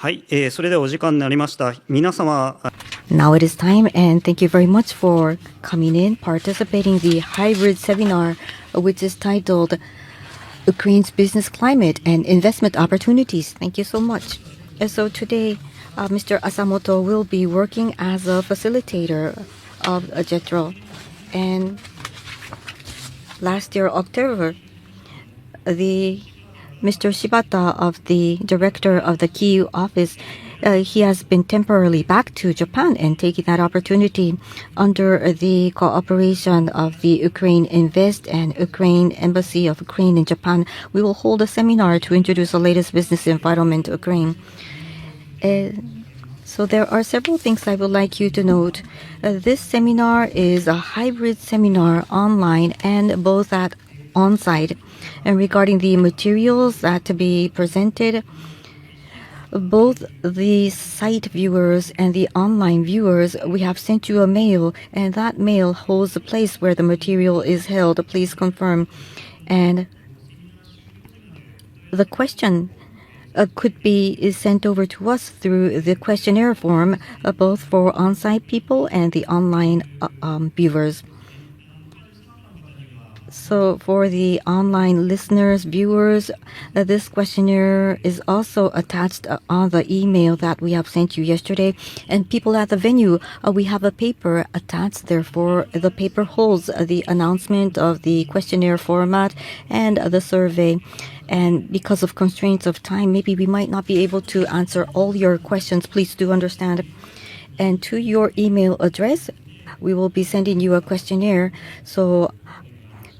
はい、それではお時間になりました。皆様。Now it is time, and thank you very much for coming in, participating in the hybrid seminar, which is titled Ukraine's Business Climate and Investment Opportunities. Thank you so much. So today, Mr. Asamoto will be working as a facilitator of JETRO. And last year, October, Mr. Shibata, of the director of the Kyiv office, he has been temporarily back to Japan and taking that opportunity under the cooperation of the UkraineInvest and Ukraine Embassy of Ukraine in Japan. We will hold a seminar to introduce the latest business environment in Ukraine. So there are several things I would like you to note. This seminar is a hybrid seminar online and both at on-site. And regarding the materials that to be presented, both the site viewers and the online viewers, we have sent you a mail, and that mail holds the place where the material is held. Please confirm. And the question could be sent over to us through the questionnaire form, both for on-site people and the online viewers. So for the online listeners, viewers, this questionnaire is also attached on the email that we have sent you yesterday. And people at the venue, we have a paper attached. Therefore, the paper holds the announcement of the questionnaire format and the survey. And because of constraints of time, maybe we might not be able to answer all your questions. Please do understand. And to your email address, we will be sending you a questionnaire. So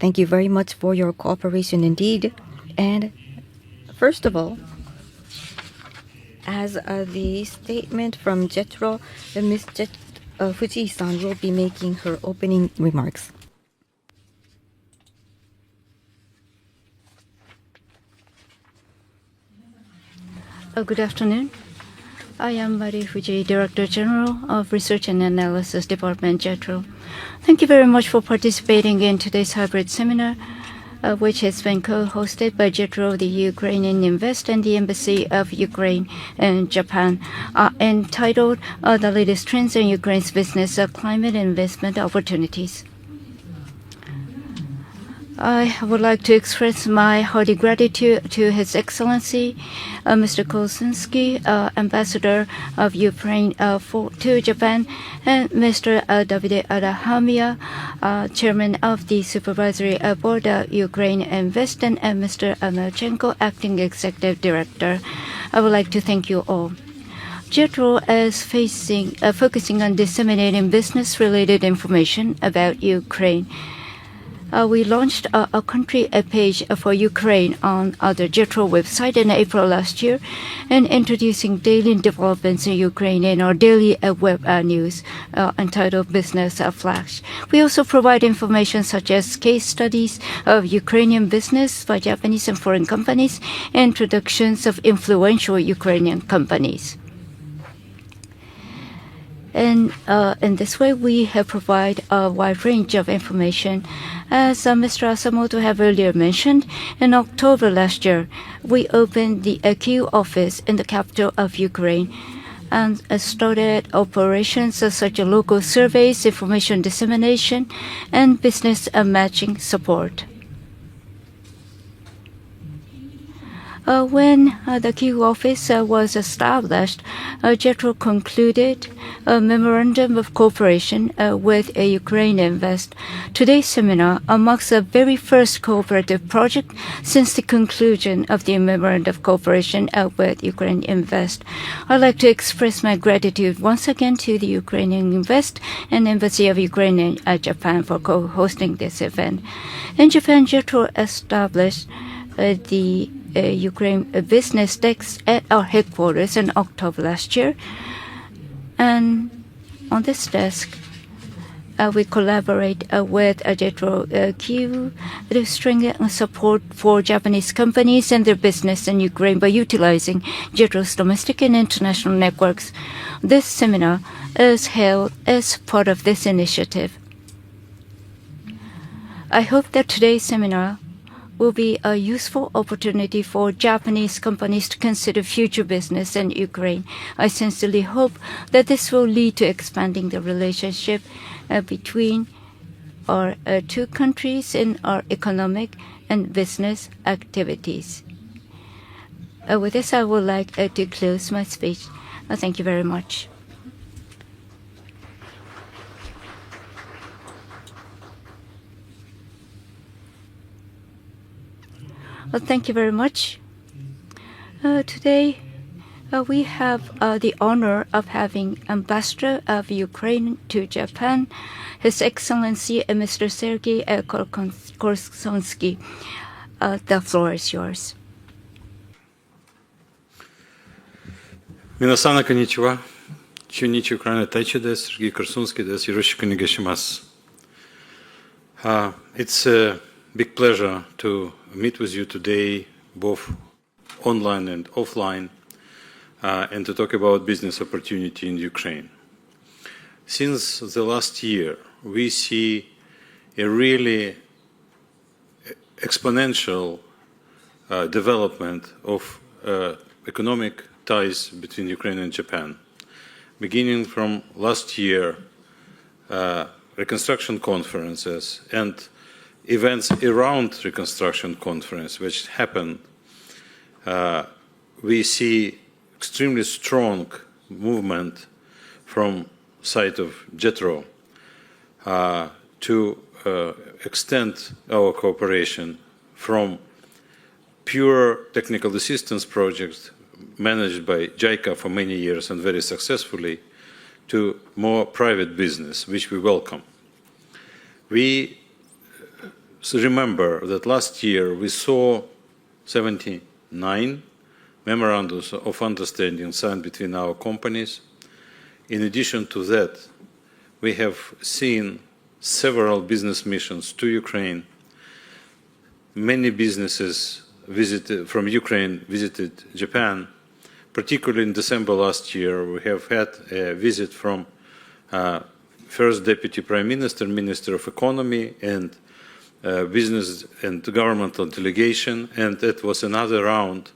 thank you very much for your cooperation indeed. And first of all, as the statement from JETRO, Ms. Fuji-san will be making her opening remarks. Good afternoon. I am Mari Fuji, Director General of Research and Analysis Department, JETRO. Thank you very much for participating in today's hybrid seminar, which has been co-hosted by JETRO, the UkraineInvest, and the Embassy of Ukraine in Japan, entitled The Latest Trends in Ukraine's Business Climate and Investment Opportunities. I would like to express my hearty gratitude to His Excellency, Mr. Kolsinski, Ambassador of Ukraine to Japan, and Mr. Davide Arahamia, Chairman of the Supervisory Board of UkraineInvest, and Mr. Melchenko, Acting Executive Director. I would like to thank you all. JETRO is focusing on disseminating business-related information about Ukraine. We launched a country page for Ukraine on the JETRO website in April last year, and introducing daily developments in Ukraine in our daily web news entitled Business Flash. We also provide information such as case studies of Ukrainian business by Japanese and foreign companies, and introductions of influential Ukrainian companies. And in this way, we have provided a wide range of information. As Mr. Asamoto have earlier mentioned, in October last year, we opened the Kyiv office in the capital of Ukraine and started operations such as local surveys, information dissemination, and business matching support. When the Kyiv office was established, JETRO concluded a memorandum of cooperation with UkraineInvest. Today's seminar marks the very first cooperative project since the conclusion of the memorandum of cooperation with UkraineInvest. I'd like to express my gratitude once again to the UkraineInvest and Embassy of Ukraine in Japan for co-hosting this event. In Japan, JETRO established the Ukraine business desk at our headquarters in October last year. And on this desk, we collaborate with JETRO Kyiv to strengthen support for Japanese companies and their business in Ukraine by utilizing JETRO's domestic and international networks. This seminar is held as part of this initiative. I hope that today's seminar will be a useful opportunity for Japanese companies to consider future business in Ukraine. I sincerely hope that this will lead to expanding the relationship between our two countries in our economic and business activities. With this, I would like to close my speech. Thank you very much. Thank you very much. Today, we have the honor of having Ambassador of Ukraine to Japan, His Excellency Mr. Sergei Korsonsky. The floor is yours. 皆さん、こんにちは。駐日ウクライナ大使です。Sergei Korsonskyです。よろしくお願いします。It's a big pleasure to meet with you today, both online and offline, and to talk about business opportunity in Ukraine. Since the last year, we see a really exponential development of economic ties between Ukraine and Japan. Beginning from last year, reconstruction conferences and events around reconstruction conference which happened, we see extremely strong movement from side of JETRO to extend our cooperation from pure technical assistance projects managed by JICA for many years and very successfully to more private business, which we welcome. We remember that last year we saw 79 memorandums of understanding signed between our companies. In addition to that, we have seen several business missions to Ukraine. Many businesses from Ukraine visited Japan. Particularly in December last year, we have had a visit from First Deputy Prime Minister, Minister of Economy, and business and governmental delegation, and that was another round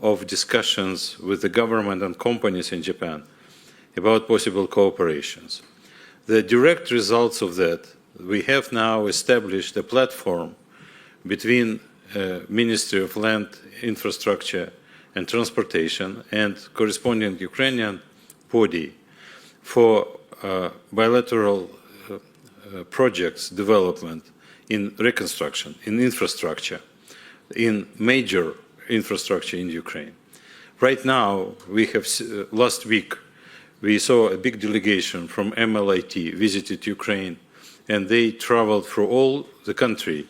of discussions with the government and companies in Japan about possible cooperations. The direct results of that, we have now established a platform between Ministry of Land, Infrastructure and Transportation and corresponding Ukrainian body for bilateral projects development in reconstruction, in infrastructure, in major infrastructure in Ukraine. Right now, we have, last week, we saw a big delegation from MLIT visited Ukraine, and they traveled through all the country,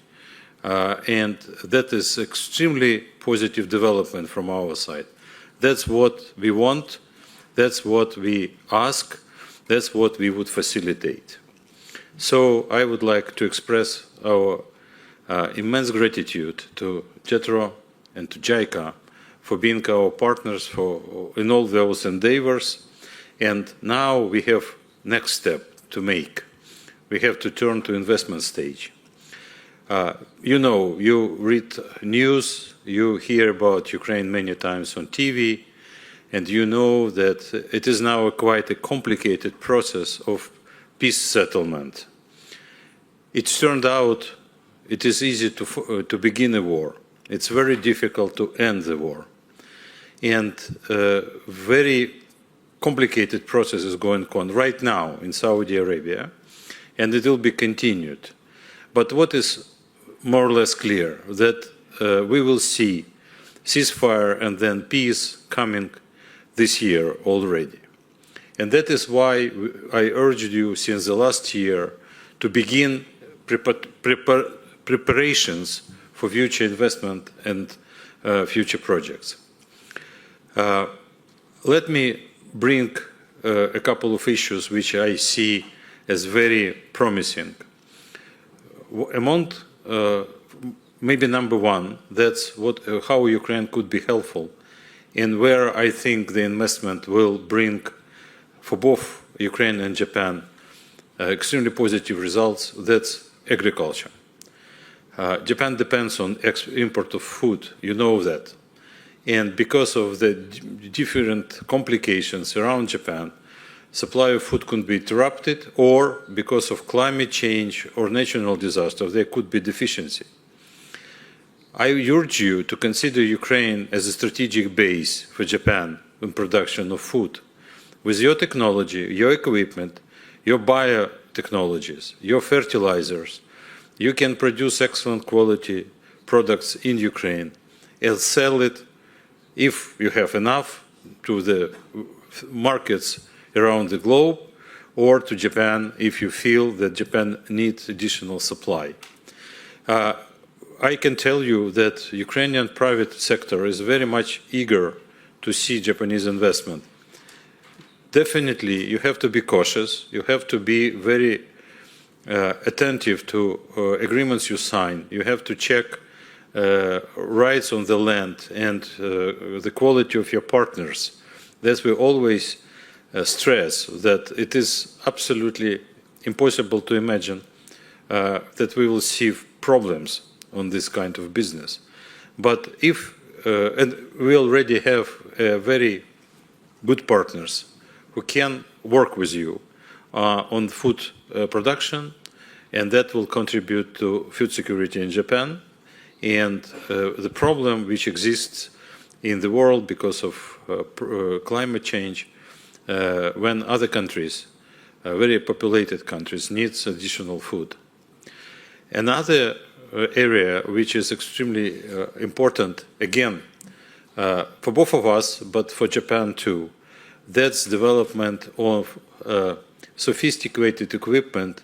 and that is extremely positive development from our side. That's what we want, that's what we ask, that's what we would facilitate. So I would like to express our immense gratitude to JETRO and to JICA for being our partners in all those endeavors. And now we have next step to make. We have to turn to investment stage. You know, you read news, you hear about Ukraine many times on TV, and you know that it is now quite a complicated process of peace settlement. It turned out it is easy to begin a war. It's very difficult to end the war. And very complicated process is going on right now in Saudi Arabia, and it will be continued. But what is more or less clear, that we will see ceasefire and then peace coming this year already. And that is why I urged you since the last year to begin preparations for future investment and future projects. Let me bring a couple of issues which I see as very promising. Among maybe number one, that's how Ukraine could be helpful, and where I think the investment will bring for both Ukraine and Japan extremely positive results. That's agriculture. Japan depends on import of food, you know that. And because of the different complications around Japan, supply of food could be interrupted, or because of climate change or natural disaster, there could be deficiency. I urge you to consider Ukraine as a strategic base for Japan in production of food. With your technology, your equipment, your biotechnologies, your fertilizers, you can produce excellent quality products in Ukraine and sell it, if you have enough, to the markets around the globe, or to Japan if you feel that Japan needs additional supply. I can tell you that Ukrainian private sector is very much eager to see Japanese investment. Definitely, you have to be cautious. You have to be very attentive to agreements you sign. You have to check rights on the land and the quality of your partners. That we always stress that it is absolutely impossible to imagine that we will see problems on this kind of business. But if, and we already have very good partners who can work with you on food production, and that will contribute to food security in Japan. And the problem which exists in the world because of climate change, when other countries, very populated countries, needs additional food. Another area which is extremely important, again, for both of us, but for Japan too, that's development of sophisticated equipment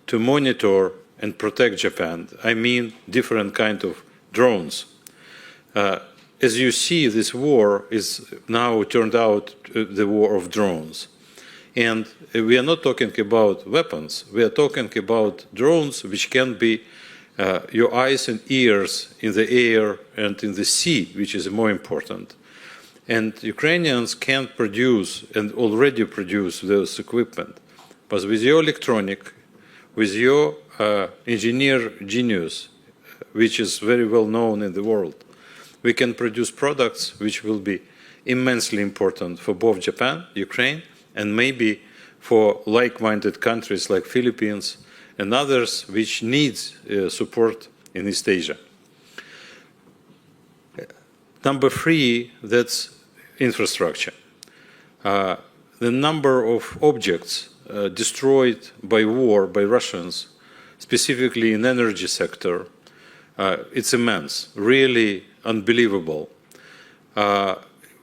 to monitor and protect Japan. I mean different kind of drones. As you see, this war is now turned out the war of drones. And we are not talking about weapons. We are talking about drones which can be your eyes and ears in the air and in the sea, which is more important. And Ukrainians can produce and already produce those equipment. But with your electronic, with your engineer genius, which is very well known in the world, we can produce products which will be immensely important for both Japan, Ukraine, and maybe for like-minded countries like Philippines and others which needs support in East Asia. Number three, that's infrastructure. The number of objects destroyed by war by Russians, specifically in energy sector, it's immense, really unbelievable.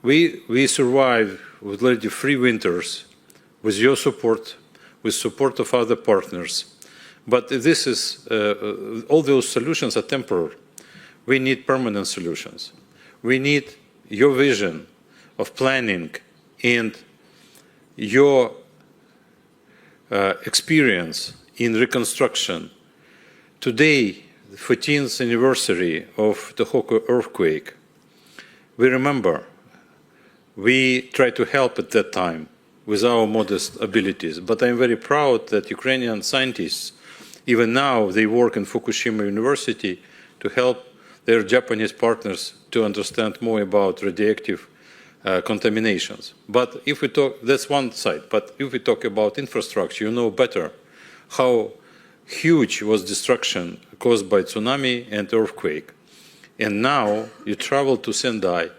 We survived with already 3 winters with your support, with support of other partners. But this is, all those solutions are temporary. We need permanent solutions. We need your vision of planning and your experience in reconstruction. Today, the 14th anniversary of the Hoku earthquake, we remember we tried to help at that time with our modest abilities. But I'm very proud that Ukrainian scientists, even now, they work in Fukushima University to help their Japanese partners to understand more about radioactive contaminations. But if we talk, that's one side, but if we talk about infrastructure, you know better how huge was destruction caused by tsunami and earthquake. And now you travel to Sendai,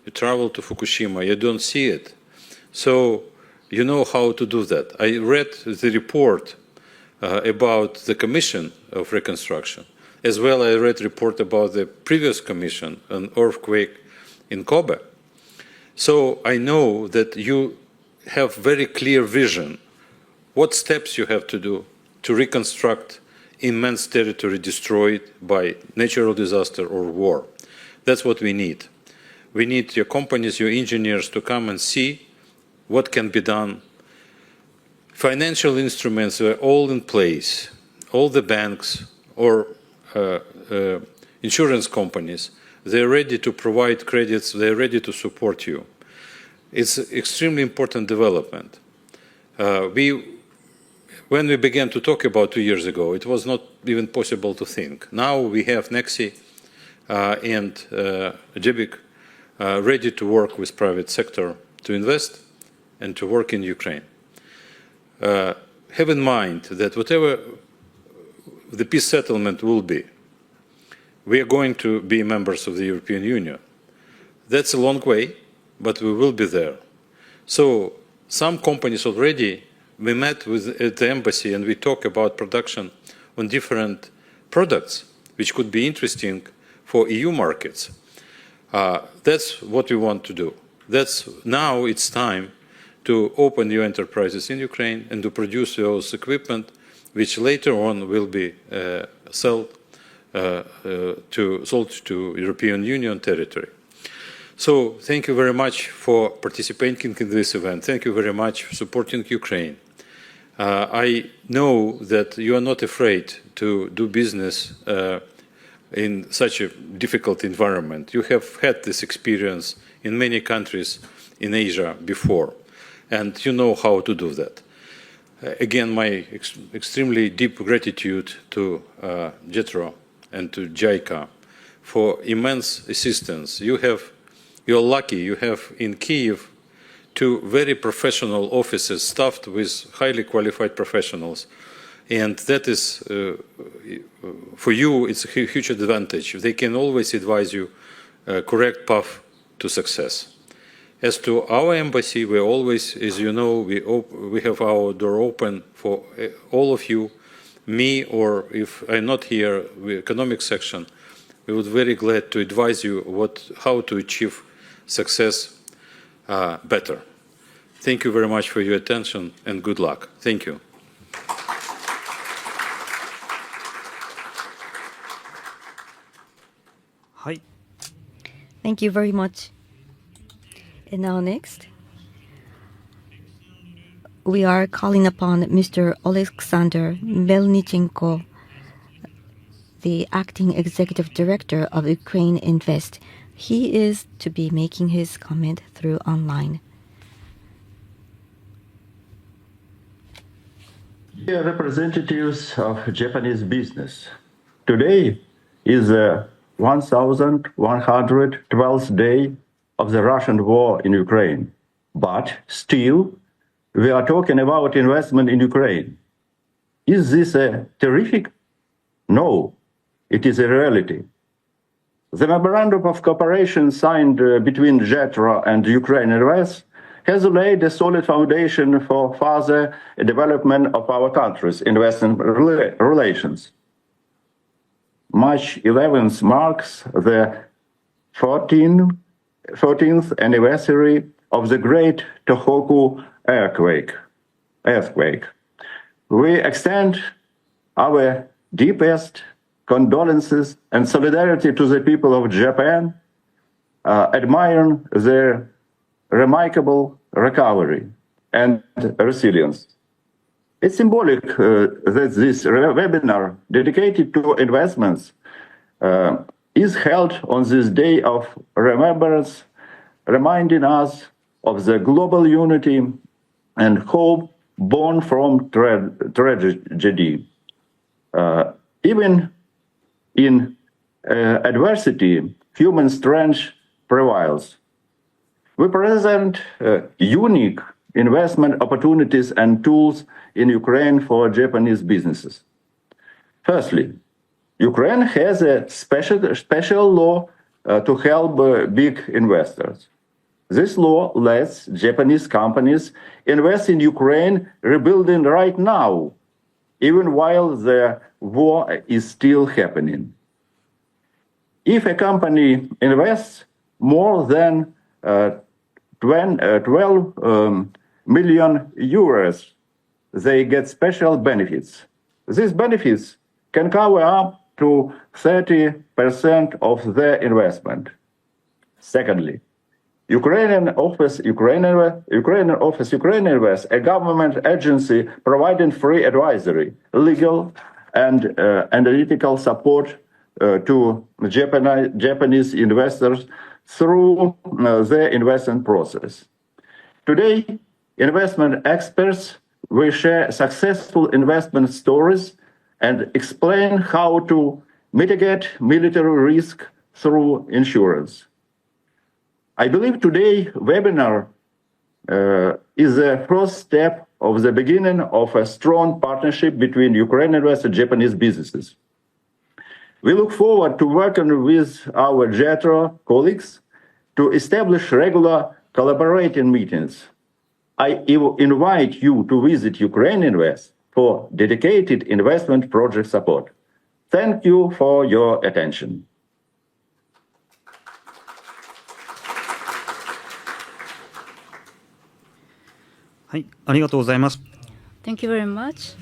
you travel to Fukushima, you don't see it. So you know how to do that. I read the report about the Commission of Reconstruction. As well, I read a report about the previous commission on earthquake in Kobe. So I know that you have very clear vision what steps you have to do to reconstruct immense territory destroyed by natural disaster or war. That's what we need. We need your companies, your engineers to come and see what can be done. Financial instruments are all in place. All the banks or insurance companies, they're ready to provide credits, they're ready to support you. It's extremely important development. We when we began to talk about 2 years ago, it was not even possible to think. Now we have Nexi and JEBIC ready to work with private sector to invest and to work in Ukraine. Have in mind that whatever the peace settlement will be, we are going to be members of the European Union. That's a long way, but we will be there. So some companies already, we met at the embassy and we talk about production on different products, which could be interesting for EU markets. That's what we want to do. Now it's time to open new enterprises in Ukraine and to produce those equipment, which later on will be sold to European Union territory. So thank you very much for participating in this event. Thank you very much for supporting Ukraine. I know that you are not afraid to do business in such a difficult environment. You have had this experience in many countries in Asia before, and you know how to do that. Again, my extremely deep gratitude to JETRO and to JICA for immense assistance. You're lucky, you have in Kyiv 2 very professional offices staffed with highly qualified professionals. And that is, for you, it's a huge advantage. They can always advise you correct path to success. As to our embassy, we always, as you know, we have our door open for all of you. Me, or if I'm not here, the economic section, we would be very glad to advise you how to achieve success better. Thank you very much for your attention and good luck. Thank you. Hi. Thank you very much. And now next, we are calling upon Mr. Alexander Melnichenko, the acting executive director of UkraineInvest. He is to be making his comment through online. Dear representatives of Japanese business, today is the 1112th day of the Russian war in Ukraine. But still, we are talking about investment in Ukraine. Is this a terrific? No, it is a reality. The memorandum of cooperation signed between JETRO and UkraineInvest has laid a solid foundation for further development of our country's investment relations. March 11th marks the 14th anniversary of the Great Tohoku earthquake. We extend our deepest condolences and solidarity to the people of Japan, admiring their remarkable recovery and resilience. It's symbolic that this webinar dedicated to investments is held on this day of remembrance, reminding us of the global unity and hope born from tragedy. Even in adversity, human strength prevails. We present unique investment opportunities and tools in Ukraine for Japanese businesses. Firstly, Ukraine has a special law to help big investors. This law lets Japanese companies invest in Ukraine rebuilding right now, even while the war is still happening. If a company invests more than 12 million euros, they get special benefits. These benefits can cover up to 30% of their investment. Secondly, Ukrainian office UkraineInvest, a government agency providing free advisory, legal and analytical support to Japanese investors through their investment process. Today, investment experts we share successful investment stories and explain how to mitigate military risk through insurance. I believe today's webinar is the first step of the beginning of a strong partnership between UkraineInvest and Japanese businesses. We look forward to working with our JETRO colleagues to establish regular collaborating meetings. I invite you to visit UkraineInvest for dedicated investment project support. Thank you for your attention. Thank you very much.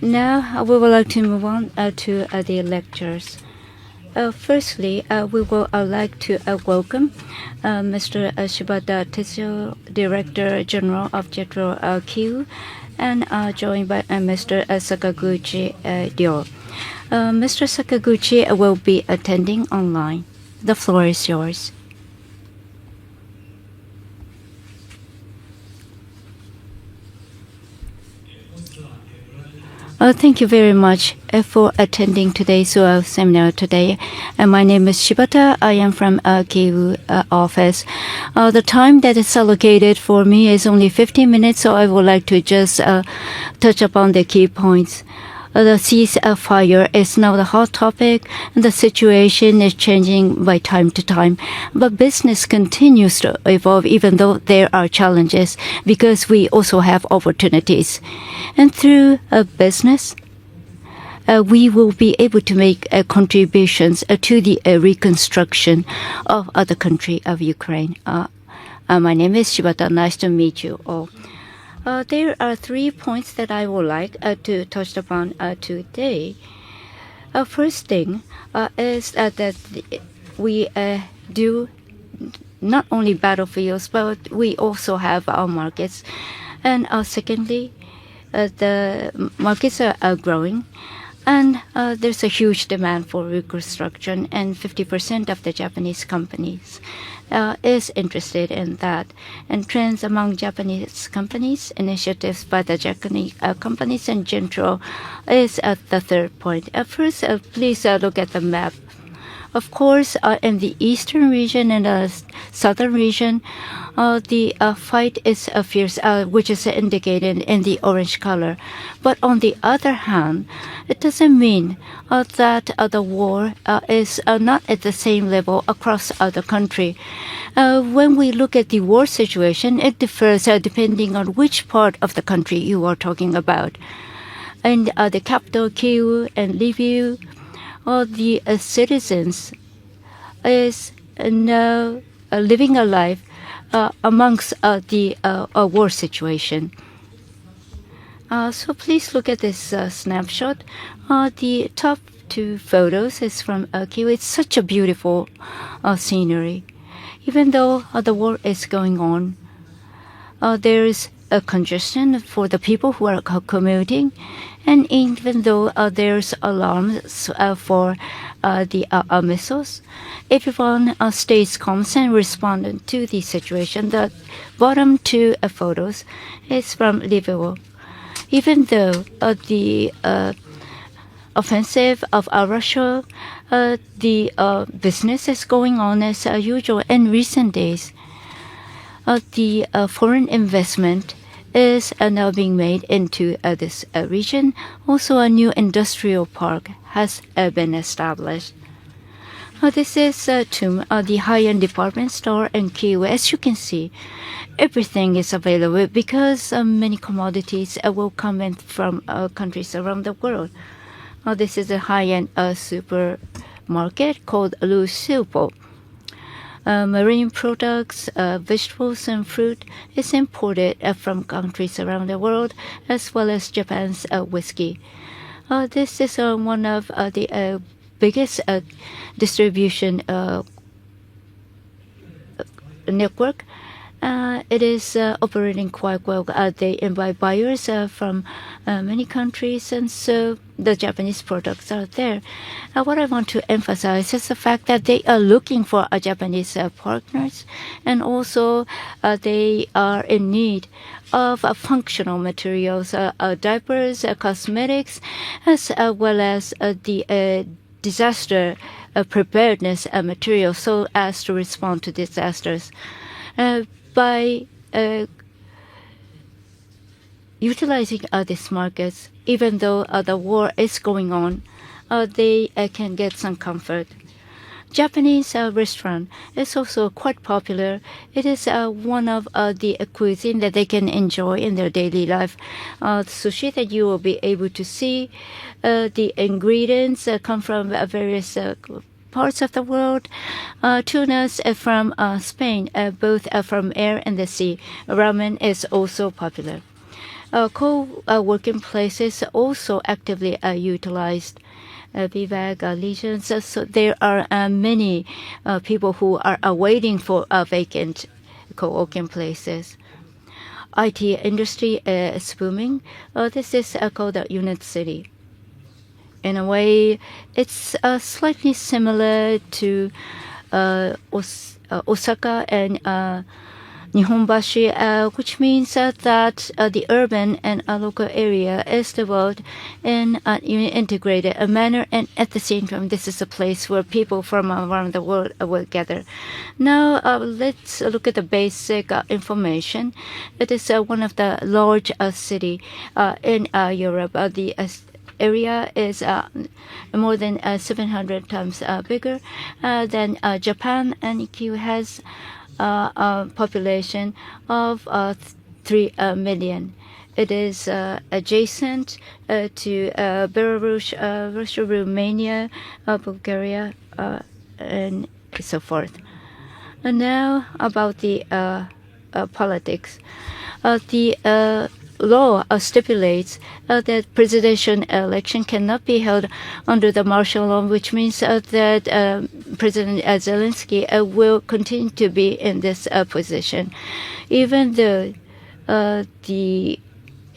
Now we would like to move on to the lectures. Firstly, we would like to welcome Mr. Shibata Tetsuo, Director General of JETRO Kyiv, and joined by Mr. Sakaguchi Ryo. Mr. Sakaguchi will be attending online. The floor is yours. Thank you very much for attending today's seminar today. My name is Shibata. I am from Kyiv office. The time that is allocated for me is only 15 minutes, so I would like to just touch upon the key points. The ceasefire is now the hot topic, and the situation is changing by time to time. But business continues to evolve, even though there are challenges, because we also have opportunities. And through business, we will be able to make contributions to the reconstruction of the country of Ukraine. My name is Shibata. Nice to meet you all. There are 3 points that I would like to touch upon today. First thing is that we do not only battlefields, but we also have our markets. And secondly, the markets are growing. And there's a huge demand for reconstruction, and 50% of the Japanese companies is interested in that. And trends among Japanese companies, initiatives by the Japanese companies, and JETRO is the third point. First, please look at the map. Of course, in the eastern region and the southern region, the fight is fierce, which is indicated in the orange color. But on the other hand, it doesn't mean that the war is not at the same level across the country. When we look at the war situation, it differs depending on which part of the country you are talking about. In the capital, Kyiv and Lviv, the citizens is now living a life amongst the war situation. So please look at this snapshot. The top 2 photos is from Kyiv. It's such a beautiful scenery. Even though the war is going on, there is a congestion for the people who are commuting, and even though there's alarms for the missiles, everyone stays calm and responds to the situation. The bottom 2 photos is from Lviv. Even though the offensive of Russia, the business is going on as usual. In recent days, the foreign investment is now being made into this region. Also, a new industrial park has been established. This is the high-end department store in Kyiv. As you can see, everything is available because many commodities will come in from countries around the world. This is a high-end supermarket called Lusupo. Marine products, vegetables, and fruit is imported from countries around the world, as well as Japan's whiskey. This is one of the biggest distribution network, it is operating quite well. They invite buyers from many countries, and so the Japanese products are there. What I want to emphasize is the fact that they are looking for Japanese partners, and also they are in need of functional materials, diapers, cosmetics, as well as the disaster preparedness materials, so as to respond to disasters. By utilizing these markets, even though the war is going on, they can get some comfort. Japanese restaurant is also quite popular. It is one of the cuisine that they can enjoy in their daily life. Sushi that you will be able to see, the ingredients come from various parts of the world. Tunas from Spain, both from air and the sea. Ramen is also popular. Co-working places also actively utilized. Vivac, Legions. So there are many people who are waiting for vacant co-working places. IT industry is booming. This is called Unit City. In a way, it's slightly similar to Osaka and Nihonbashi, which means that the urban and local area is developed in an integrated manner, and at the same time, this is a place where people from around the world will gather. Now, let's look at the basic information. It is one of the large city in Europe. The area is more than 700 times bigger than Japan, and it has a population of 3 million. It is adjacent to Belarus, Russia, Romania, Bulgaria, and so forth. And now about the politics. The law stipulates that presidential election cannot be held under the martial law, which means that President Zelensky will continue to be in this position, even though he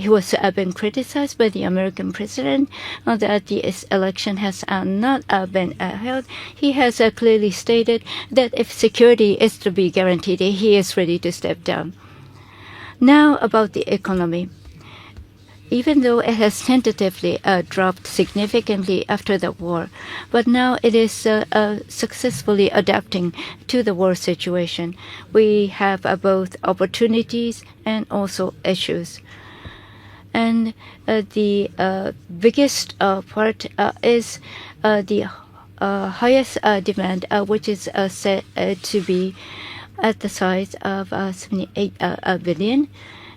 was been criticized by the American president that the election has not been held. He has clearly stated that if security is to be guaranteed, he is ready to step down. Now about the economy. Even though it has tentatively dropped significantly after the war, but now it is successfully adapting to the war situation. We have both opportunities and also issues. And the biggest part is the highest demand, which is said to be at the size of 78 billion.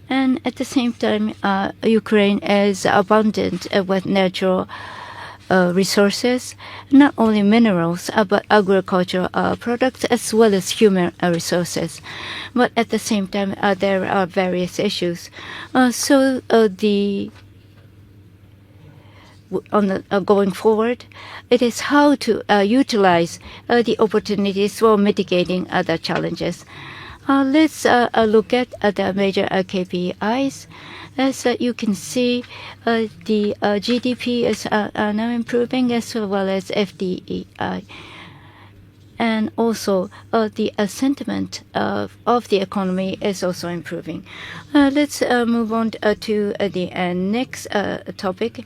And at the same time, Ukraine is abundant with natural resources, not only minerals, but agricultural products as well as human resources. But at the same time, there are various issues. Going forward, it is how to utilize the opportunities while mitigating other challenges. Let's look at the major KPIs. As you can see, the GDP is now improving, as well as FDI. And also, the sentiment of the economy is also improving. Let's move on to the next topic.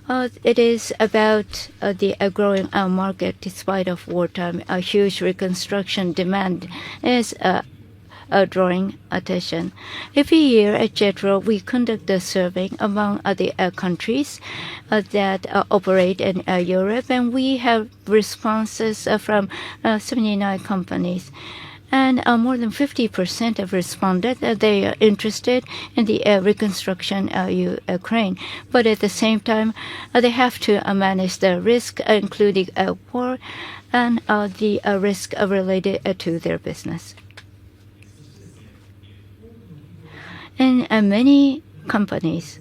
It is about the growing market despite of wartime. A huge reconstruction demand is drawing attention. Every year at JETRO, we conduct a survey among the countries that operate in Europe, and we have responses from 79 companies. And more than 50% have responded that they are interested in the reconstruction Ukraine. But at the same time, they have to manage the risk, including war and the risk related to their business. And many companies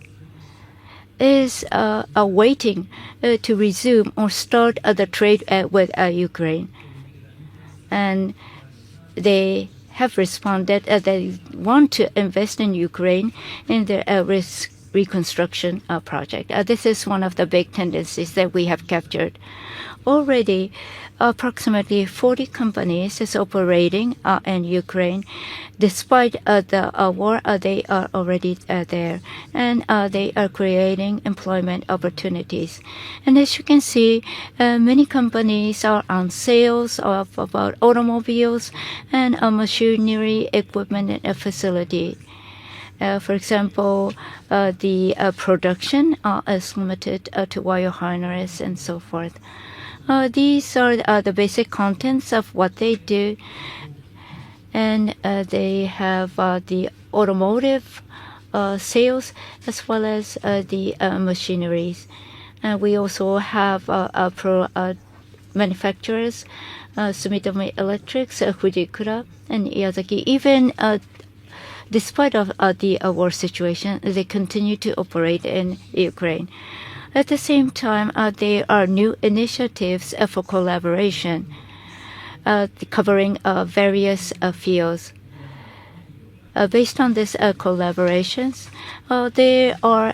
is waiting to resume or start the trade with Ukraine. And they have responded that they want to invest in Ukraine in their reconstruction project. This is one of the big tendencies that we have captured. Already, approximately 40 companies is operating in Ukraine. Despite the war, they are already there, and they are creating employment opportunities. And as you can see, many companies are on sales of about automobiles and machinery, equipment, and facility. For example, the production is limited to wire harness and so forth. These are the basic contents of what they do, and they have the automotive sales as well as the machineries. We also have manufacturers, Sumitomo Electrics, Fujikura, and Iyazaki. Even despite of the war situation, they continue to operate in Ukraine. At the same time, there are new initiatives for collaboration covering various fields. Based on these collaborations, there are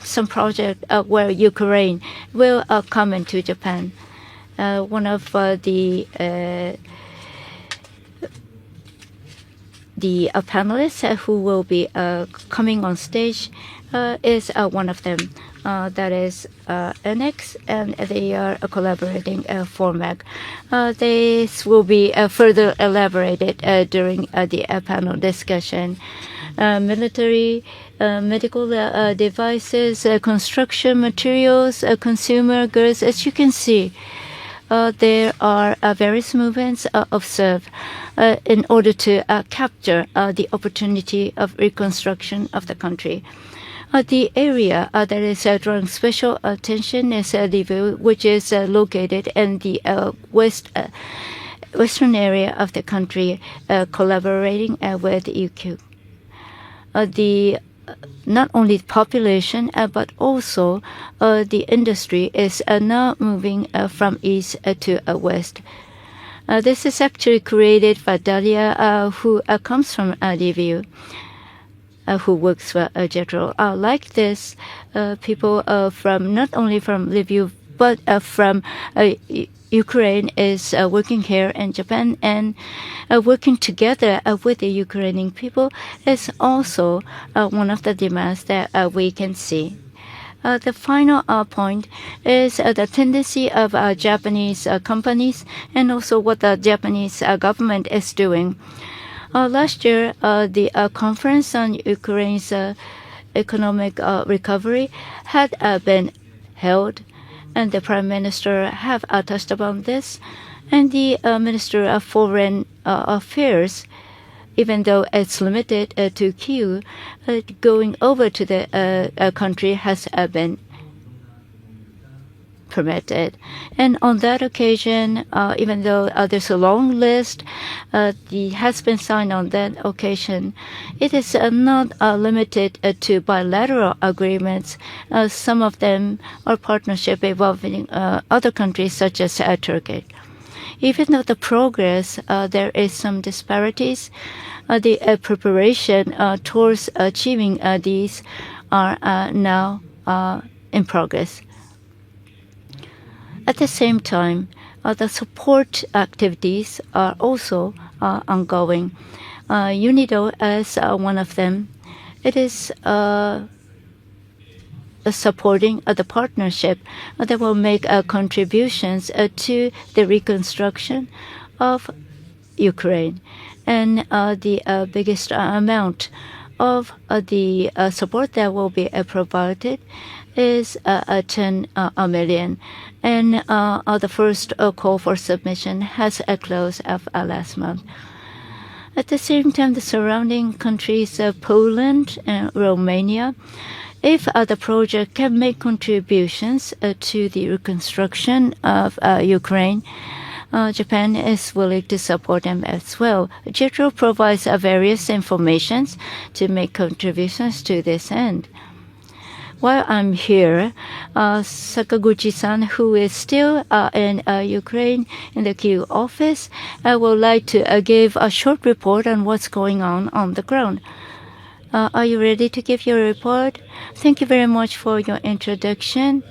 some projects where Ukraine will come into Japan. One of the panelists who will be coming on stage is one of them. That is NX, and they are collaborating for MAG. This will be further elaborated during the panel discussion. Military, medical devices, construction materials, consumer goods. As you can see, there are various movements observed in order to capture the opportunity of reconstruction of the country. The area that is drawing special attention is Lviv, which is located in the western area of the country, collaborating with UK. Not only the population, but also the industry is now moving from east to west. This is actually created by Dalia, who comes from Lviv. Who works for JETRO. Like this, people from not only from Lviv but from Ukraine is working here in Japan, and working together with the Ukrainian people is also one of the demands that we can see. The final point is the tendency of Japanese companies and also what the Japanese government is doing. Last year, the conference on Ukraine's economic recovery had been held, and the Prime Minister have touched upon this, and the Minister of Foreign Affairs, even though it's limited to Kyiv, going over to the country has been permitted. And on that occasion, even though there's a long list has been signed on that occasion, it is not limited to bilateral agreements. Some of them are partnership involving other countries such as Turkey. Even though the progress, there is some disparities, the preparation towards achieving these are now in progress. At the same time, the support activities are also ongoing. UNIDO as one of them. It is supporting the partnership that will make contributions to the reconstruction of Ukraine. And the biggest amount of the support that will be provided is 10 million. And the first call for submission has closed last month. At the same time, the surrounding countries, Poland and Romania, if the project can make contributions to the reconstruction of Ukraine, Japan is willing to support them as well. JETRO provides various informations to make contributions to this end. while I'm here, Sakaguchi-san, who is still in Ukraine in the Kyiv office, would like to give a short report on what's going on the ground. Are you ready to give your report? Thank you very much for your introduction.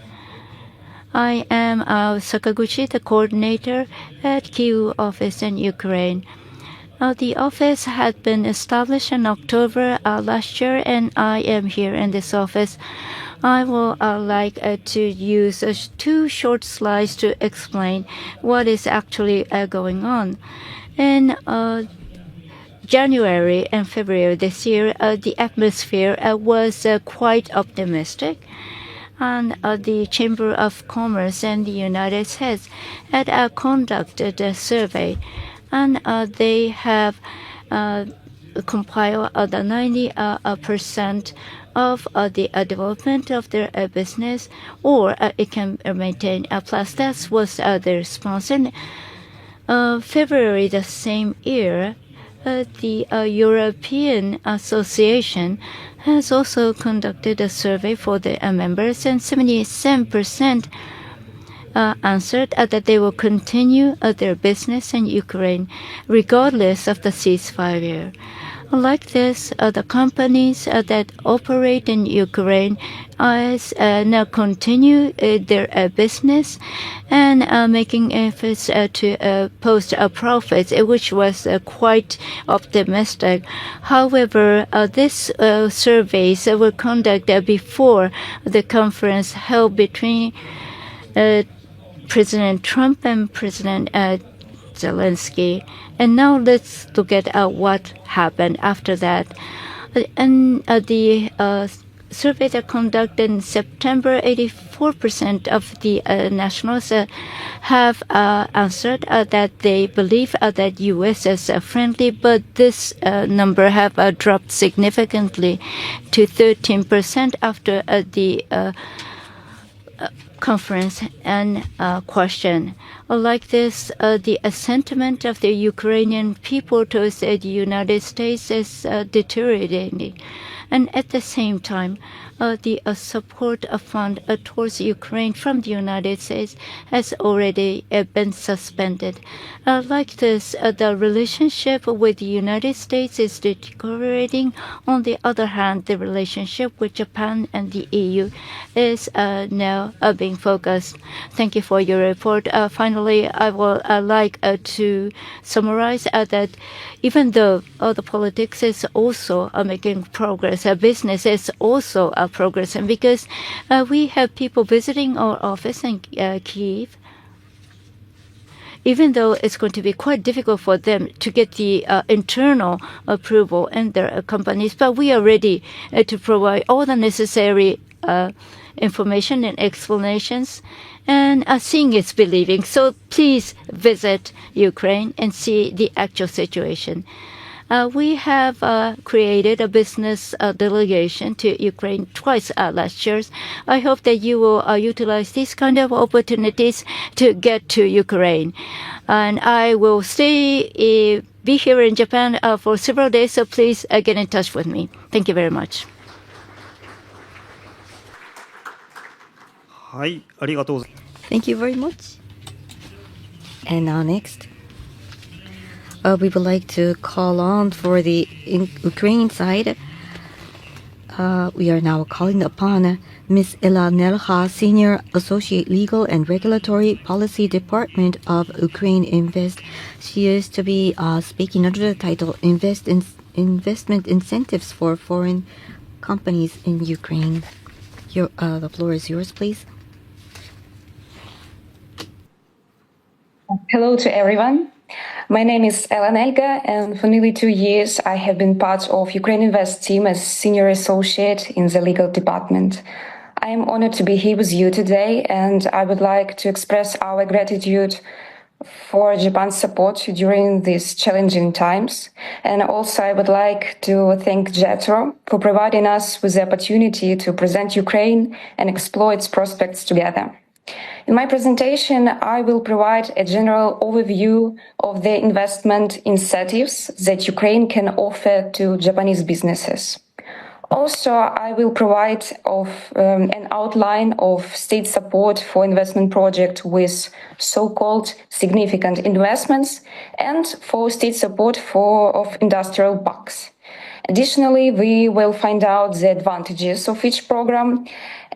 I am Sakaguchi, the coordinator at Kyiv office in Ukraine. The office had been established in October last year, and I am here in this office. I will like to use 2 short slides to explain what is actually going on. In January and February this year, the atmosphere was quite optimistic. And the Chamber of Commerce in the United States had conducted a survey, and they have compiled the 90% of the development of their business, or it can maintain plus. That was the response. In February the same year, the European Association has also conducted a survey for the members, and 77% answered that they will continue their business in Ukraine regardless of the ceasefire. Like this, the companies that operate in Ukraine now continue their business and making efforts to post profits, which was quite optimistic. However, these surveys were conducted before the conference held between President Trump and President Zelensky. And now let's look at what happened after that. And the survey that conducted in September, 84% of the nationals have answered that they believe that U.S. is friendly, but this number have dropped significantly to 13% after the conference and question. Like this, the sentiment of the Ukrainian people towards the United States is deteriorating. And at the same time, the support fund towards Ukraine from the United States has already been suspended. Like this, the relationship with the United States is deteriorating. On the other hand, the relationship with Japan and the EU is now being focused. Thank you for your report. Finally, I would like to summarize that even though the politics is also making progress, business is also progressing, because we have people visiting our office in Kyiv. Even though it's going to be quite difficult for them to get the internal approval in their companies, but we are ready to provide all the necessary information and explanations, and seeing is believing. So please visit Ukraine and see the actual situation. We have created a business delegation to Ukraine twice last year. I hope that you will utilize these kind of opportunities to get to Ukraine. And I will be here in Japan for several days, so please get in touch with me. Thank you very much. はい、ありがとうございます。 Thank you very much. And now next, we would like to call on for the Ukraine side. We are now calling upon Ms. Ella Nelha, Senior Associate Legal and Regulatory Policy Department of UkraineInvest. She is to be speaking under the title Investment Incentives for Foreign Companies in Ukraine. The floor is yours, please. Hello to everyone. My name is Ellen Elga, and for nearly 2 years I have been part of UkraineInvest team as senior associate in the legal department. I am honored to be here with you today, and I would like to express our gratitude for Japan's support during these challenging times. And also I would like to thank JETRO for providing us with the opportunity to present Ukraine and explore its prospects together. In my presentation, I will provide a general overview of the investment incentives that Ukraine can offer to Japanese businesses. Also, I will provide an outline of state support for investment projects with so-called significant investments and for state support of industrial parks. Additionally, we will find out the advantages of each program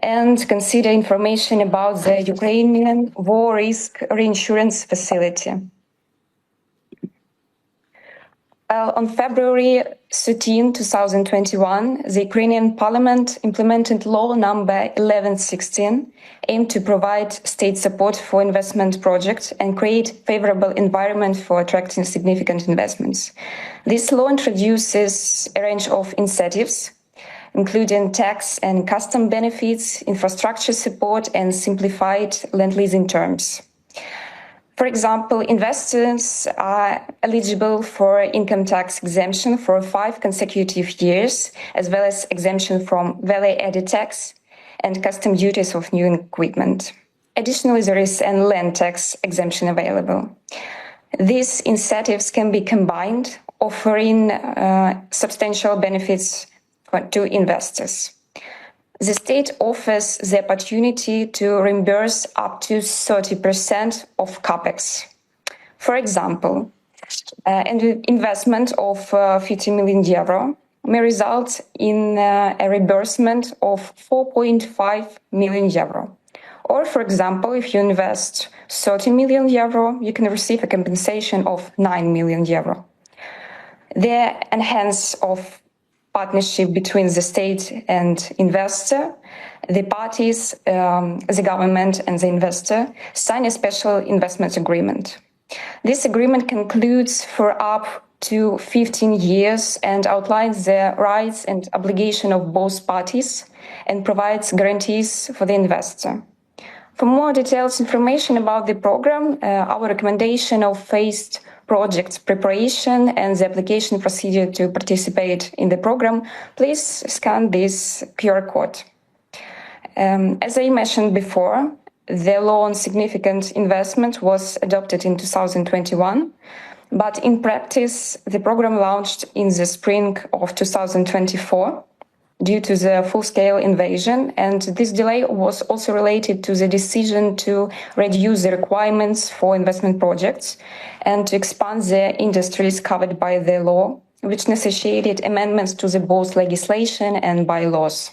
and consider information about the Ukrainian war risk reinsurance facility. On February 13, 2021, the Ukrainian Parliament implemented Law number 1116, aimed to provide state support for investment projects and create favorable environment for attracting significant investments. This law introduces a range of incentives, including tax and custom benefits, infrastructure support, and simplified land leasing terms. For example, investors are eligible for income tax exemption for 5 consecutive years, as well as exemption from value-added tax and custom duties of new equipment. Additionally, there is a land tax exemption available. These incentives can be combined, offering substantial benefits to investors. The state offers the opportunity to reimburse up to 30% of capex. For example, an investment of 50 million euro may result in a reimbursement of 4.5 million euro. Or, for example, if you invest 30 million euro, you can receive a compensation of 9 million euro. The enhance of partnership between the state and investor, the parties, the government and the investor sign a special investment agreement. This agreement concludes for up to 15 years and outlines the rights and obligation of both parties and provides guarantees for the investor. For more detailed information about the program, our recommendation of phased project preparation and the application procedure to participate in the program, please scan this QR code. As I mentioned before, the law on significant investment was adopted in 2021, but in practice, the program launched in the spring of 2024 due to the full-scale invasion, and this delay was also related to the decision to reduce the requirements for investment projects and to expand the industries covered by the law, which necessitated amendments to the both legislation and bylaws.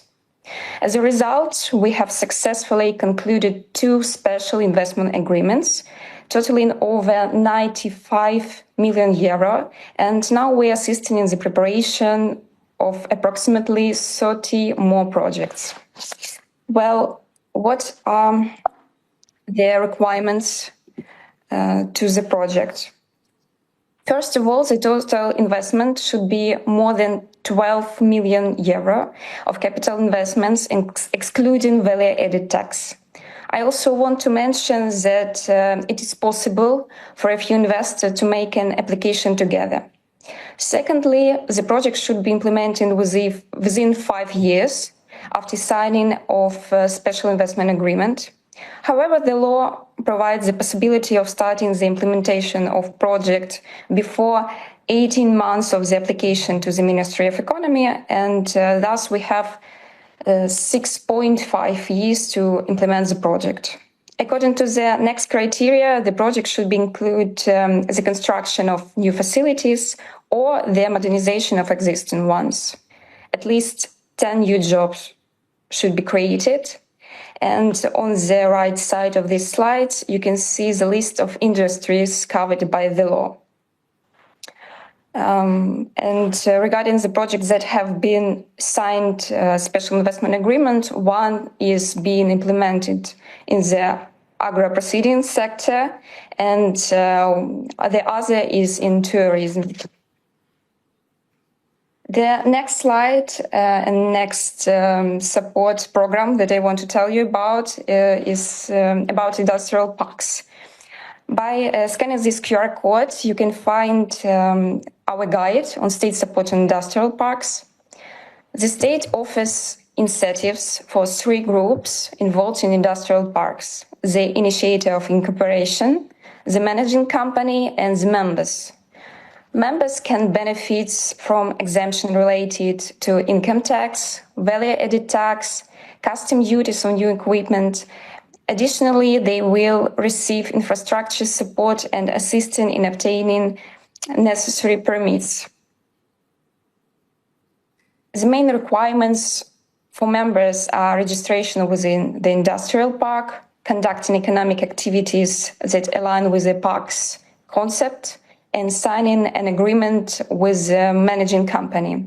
As a result, we have successfully concluded 2 special investment agreements, totaling over 95 million euro, and now we are assisting in the preparation of approximately 30 more projects. Well, what are the requirements to the project? First of all, the total investment should be more than 12 million euro of capital investments, excluding value-added tax. I also want to mention that it is possible for a few investors to make an application together. Secondly, the project should be implemented within 5 years after signing of a special investment agreement. However, the law provides the possibility of starting the implementation of project before 18 months of the application to the Ministry of Economy, and thus we have 6.5 years to implement the project. According to the next criteria, the project should include the construction of new facilities or the modernization of existing ones. At least 10 new jobs should be created. And on the right side of this slide, you can see the list of industries covered by the law. Regarding the projects that have been signed special investment agreement, one is being implemented in the agro-proceedings sector, and the other is in tourism. The next slide and next support program that I want to tell you about is about industrial parks. By scanning this QR code, you can find our guide on state support in industrial parks. The state offers incentives for 3 groups involved in industrial parks: the initiator of incorporation, the managing company, and the members. Members can benefit from exemption related to income tax, value-added tax, custom duties on new equipment. Additionally, they will receive infrastructure support and assistance in obtaining necessary permits. The main requirements for members are registration within the industrial park, conducting economic activities that align with the park's concept, and signing an agreement with the managing company.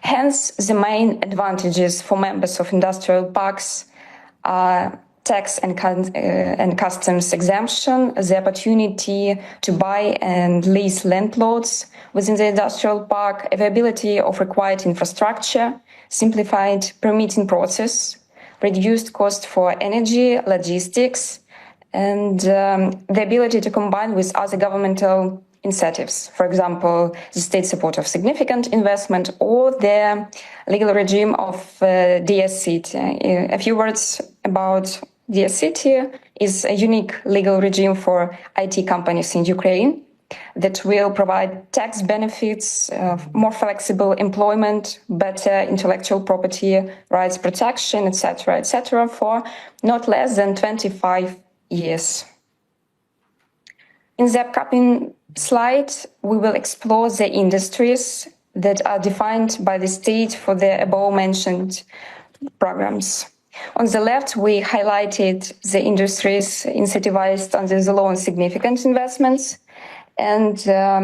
Hence, the main advantages for members of industrial parks are tax and customs exemption, the opportunity to buy and lease land lots within the industrial park, availability of required infrastructure, simplified permitting process, reduced cost for energy, logistics, and the ability to combine with other governmental incentives, for example, the state support of significant investment or the legal regime of DS-City. A few words about DS-City is a unique legal regime for IT companies in Ukraine that will provide tax benefits, more flexible employment, better intellectual property rights protection, etc., for not less than 25 years. In the upcoming slide, we will explore the industries that are defined by the state for the above-mentioned programs. On the left, we highlighted the industries incentivized under the law on significant investments. And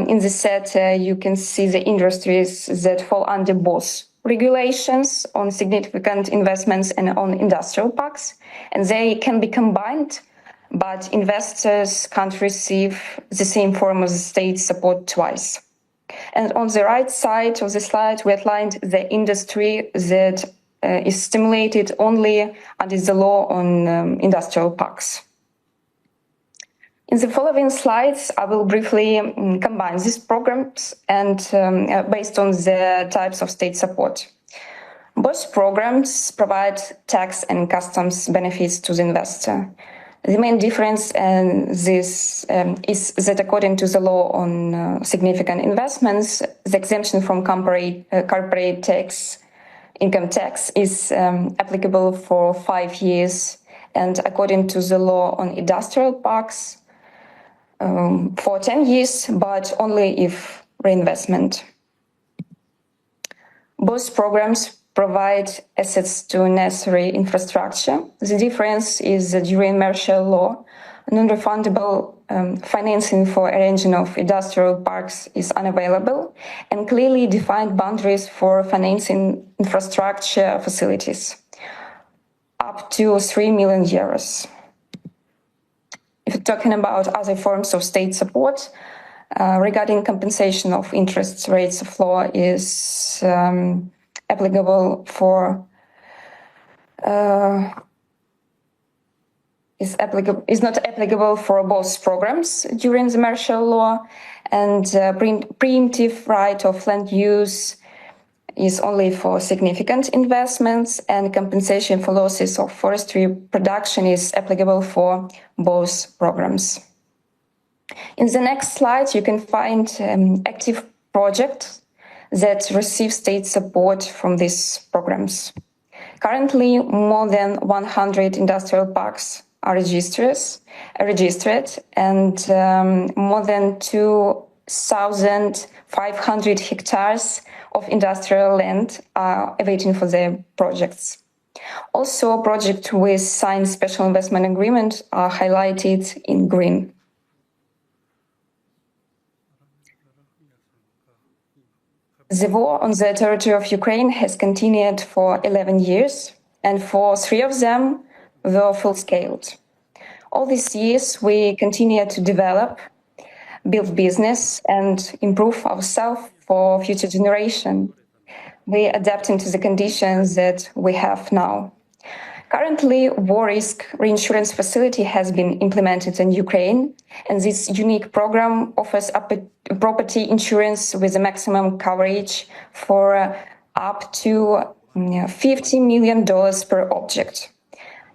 in the set, you can see the industries that fall under both regulations on significant investments and on industrial parks. And they can be combined, but investors can't receive the same form of state support twice. And on the right side of the slide, we outlined the industry that is stimulated only under the law on industrial parks. In the following slides, I will briefly combine these programs and based on the types of state support. Both programs provide tax and customs benefits to the investor. The main difference is that according to the law on significant investments, the exemption from corporate tax, income tax is applicable for 5 years, and according to the law on industrial parks, for 10 years, but only if reinvestment. Both programs provide assets to necessary infrastructure. The difference is that during martial law, non-refundable financing for arranging of industrial parks is unavailable, and clearly defined boundaries for financing infrastructure facilities, up to 3 million euros. If you're talking about other forms of state support, regarding compensation of interest rates of law is applicable for is not applicable for both programs during the martial law, and preemptive right of land use is only for significant investments, and compensation for losses of forestry production is applicable for both programs. In the next slide, you can find active projects that receive state support from these programs. Currently, more than 100 industrial parks are registered, and more than 2,500 hectares of industrial land are awaiting for their projects. Also, projects with signed special investment agreement are highlighted in green. The war on the territory of Ukraine has continued for 11 years, and for 3 of them were full-scaled. All these years, we continue to develop, build business, and improve ourselves for future generation. We adapting to the conditions that we have now. Currently, war risk reinsurance facility has been implemented in Ukraine, and this unique program offers property insurance with a maximum coverage for up to $50 million per object.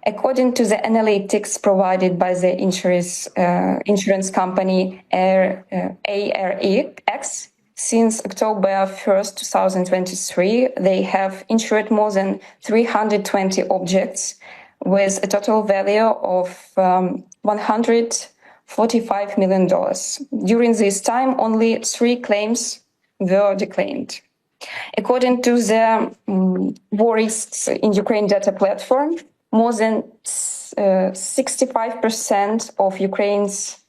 According to the analytics provided by the insurance company AREX, since October 1st, 2023, they have insured more than 320 objects with a total value of $145 million. During this time, only 3 claims were declaimed. According to the war risks in Ukraine data platform, more than 65% of Ukraine's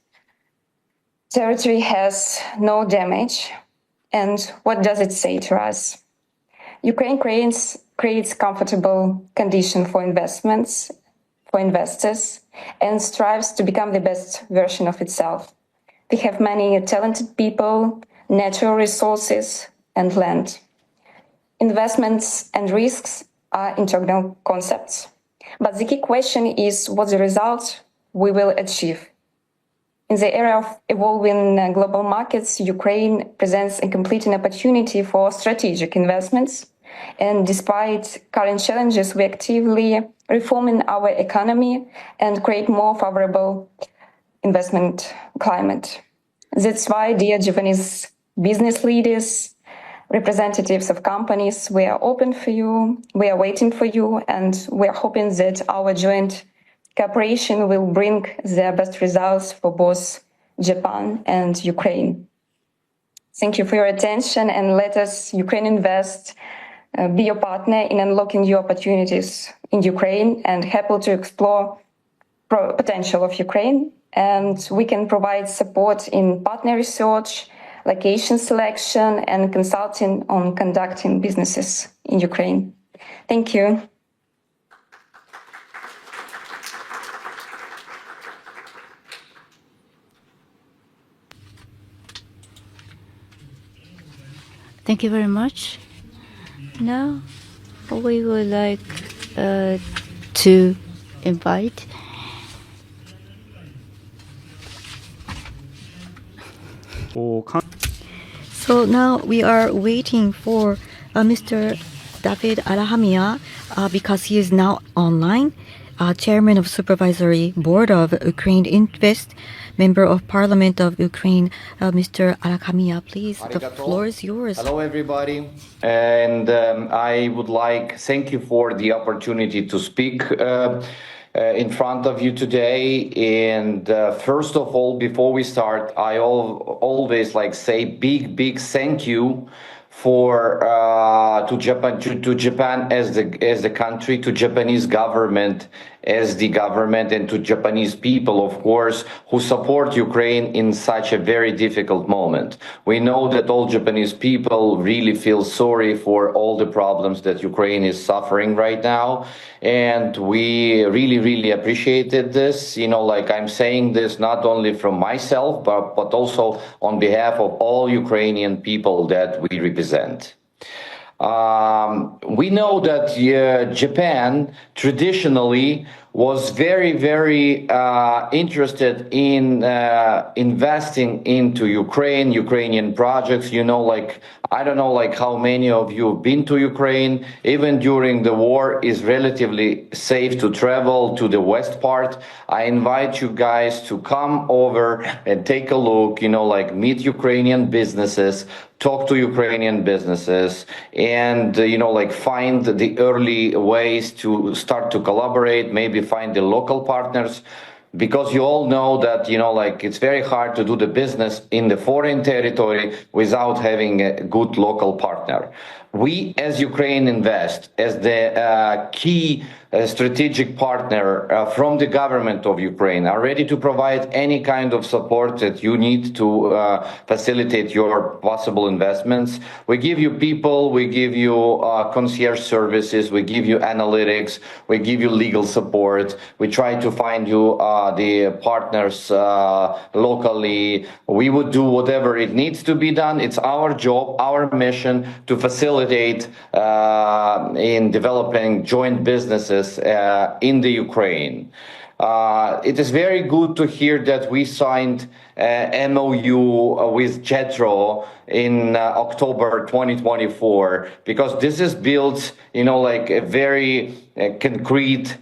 territory has no damage. And what does it say to us? Ukraine creates comfortable conditions for investors, and strives to become the best version of itself. We have many talented people, natural resources, and land. Investments and risks are internal concepts. But the key question is what the result we will achieve. In the era of evolving global markets, Ukraine presents a completing opportunity for strategic investments. And despite current challenges, we're actively reforming our economy and create more favorable investment climate. That's why, dear Japanese business leaders, representatives of companies, we are open for you, we are waiting for you, and we are hoping that our joint cooperation will bring the best results for both Japan and Ukraine. Thank you for your attention, and let us, UkraineInvest, be your partner in unlocking new opportunities in Ukraine and happy to explore potential of Ukraine. And we can provide support in partner research, location selection, and consulting on conducting businesses in Ukraine. Thank you. Thank you very much. Now, we would like to invite So now we are waiting for Mr. David Arahamia because he is now online, Chairman of Supervisory Board of UkraineInvest, Member of Parliament of Ukraine. Mr. Arahamia, please, the floor is yours. Hello, everybody. And I would thank you for the opportunity to speak in front of you today. And first of all, before we start, I always say big thank you for to Japan as the country, to Japanese government as the government, and to Japanese people, of course, who support Ukraine in such a very difficult moment. We know that all Japanese people really feel sorry for all the problems that Ukraine is suffering right now. And we really appreciated this. I'm saying this not only from myself, but also on behalf of all Ukrainian people that we represent. We know that Japan traditionally was very interested in investing into Ukrainian projects. I don't know how many of you have been to Ukraine. Even during the war, is relatively safe to travel to the west part. I invite you guys to come over and take a look, meet Ukrainian businesses, talk to Ukrainian businesses, and find the early ways to start to collaborate, maybe find the local partners, because you all know that it's very hard to do the business in the foreign territory without having a good local partner. We, as UkraineInvest, as the key strategic partner from the government of Ukraine, are ready to provide any kind of support that you need to facilitate your possible investments. We give you people, we give you concierge services, we give you analytics, we give you legal support. We try to find you the partners locally. We would do whatever it needs to be done. It's our job, our mission to facilitate in developing joint businesses in the Ukraine. It is very good to hear that we signed MOU with JETRO in October 2024, because this is built, a very concrete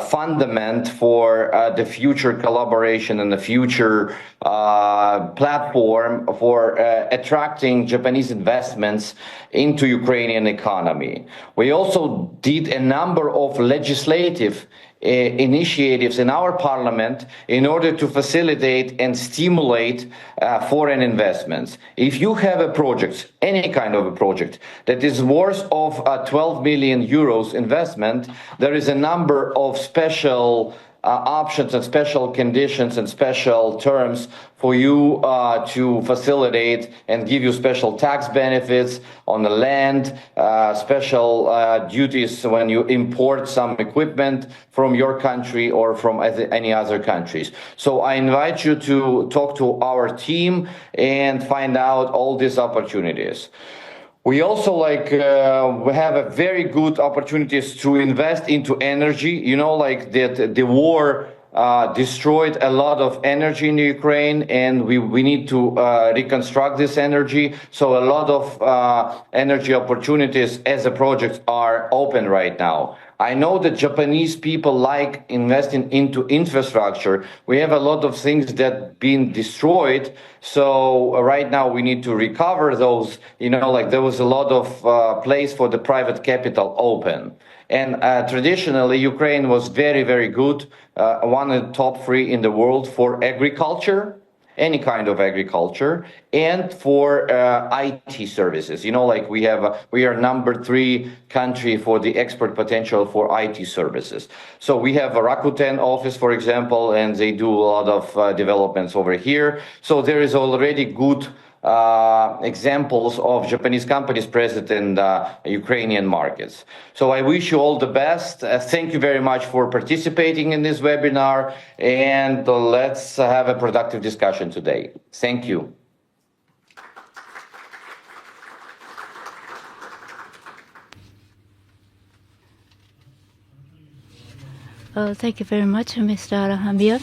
fundament for the future collaboration and the future platform for attracting Japanese investments into Ukrainian economy. We also did a number of legislative initiatives in our parliament in order to facilitate and stimulate foreign investments. If you have a project, any kind of a project that is worth of 12 million euros investment, there is a number of special options and special conditions and special terms for you to facilitate and give you special tax benefits on the land, special duties when you import some equipment from your country or from any other countries. So I invite you to talk to our team and find out all these opportunities. We also we have a very good opportunities to invest into energy. You know, like that the war destroyed a lot of energy in Ukraine, and we need to reconstruct this energy. So a lot of energy opportunities as a project are open right now. I know that Japanese people like investing into infrastructure. We have a lot of things that been destroyed. So right now we need to recover those, you know, like there was a lot of place for the private capital open. And traditionally, Ukraine was very, very good, one of the top 3 in the world for agriculture, any kind of agriculture, and for IT services. You know, like we are number 3 country for the export potential for IT services. So we have a Rakuten office, for example, and they do a lot of developments over here. So there is already good examples of Japanese companies present in the Ukrainian markets. So I wish you all the best. Thank you very much for participating in this webinar, and let's have a productive discussion today. Thank you. Thank you very much, Mr. Arahamia.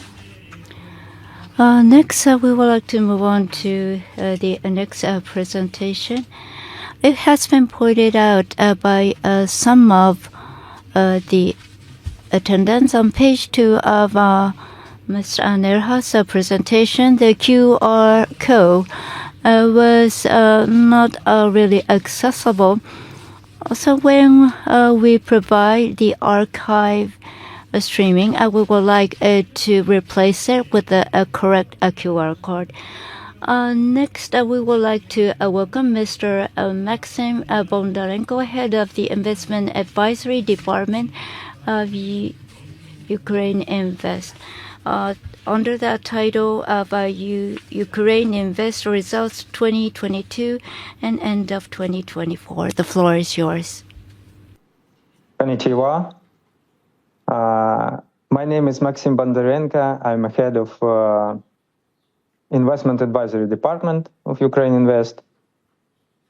Next, we would like to move on to the next presentation. It has been pointed out by some of the attendants on page 2 of Mr. Anerha's presentation. The QR code was not really accessible. So when we provide the archive streaming, we would like to replace it with a correct QR code. Next, we would like to welcome Mr. Maxim Bondarenko, head of the Investment Advisory Department of UkraineInvest. Under the title of UkraineInvest Results 2022 and End of 2024. The floor is yours. Konnichiwa. My name is Maxim Bondarenko. I'm a head of Investment Advisory Department of UkraineInvest.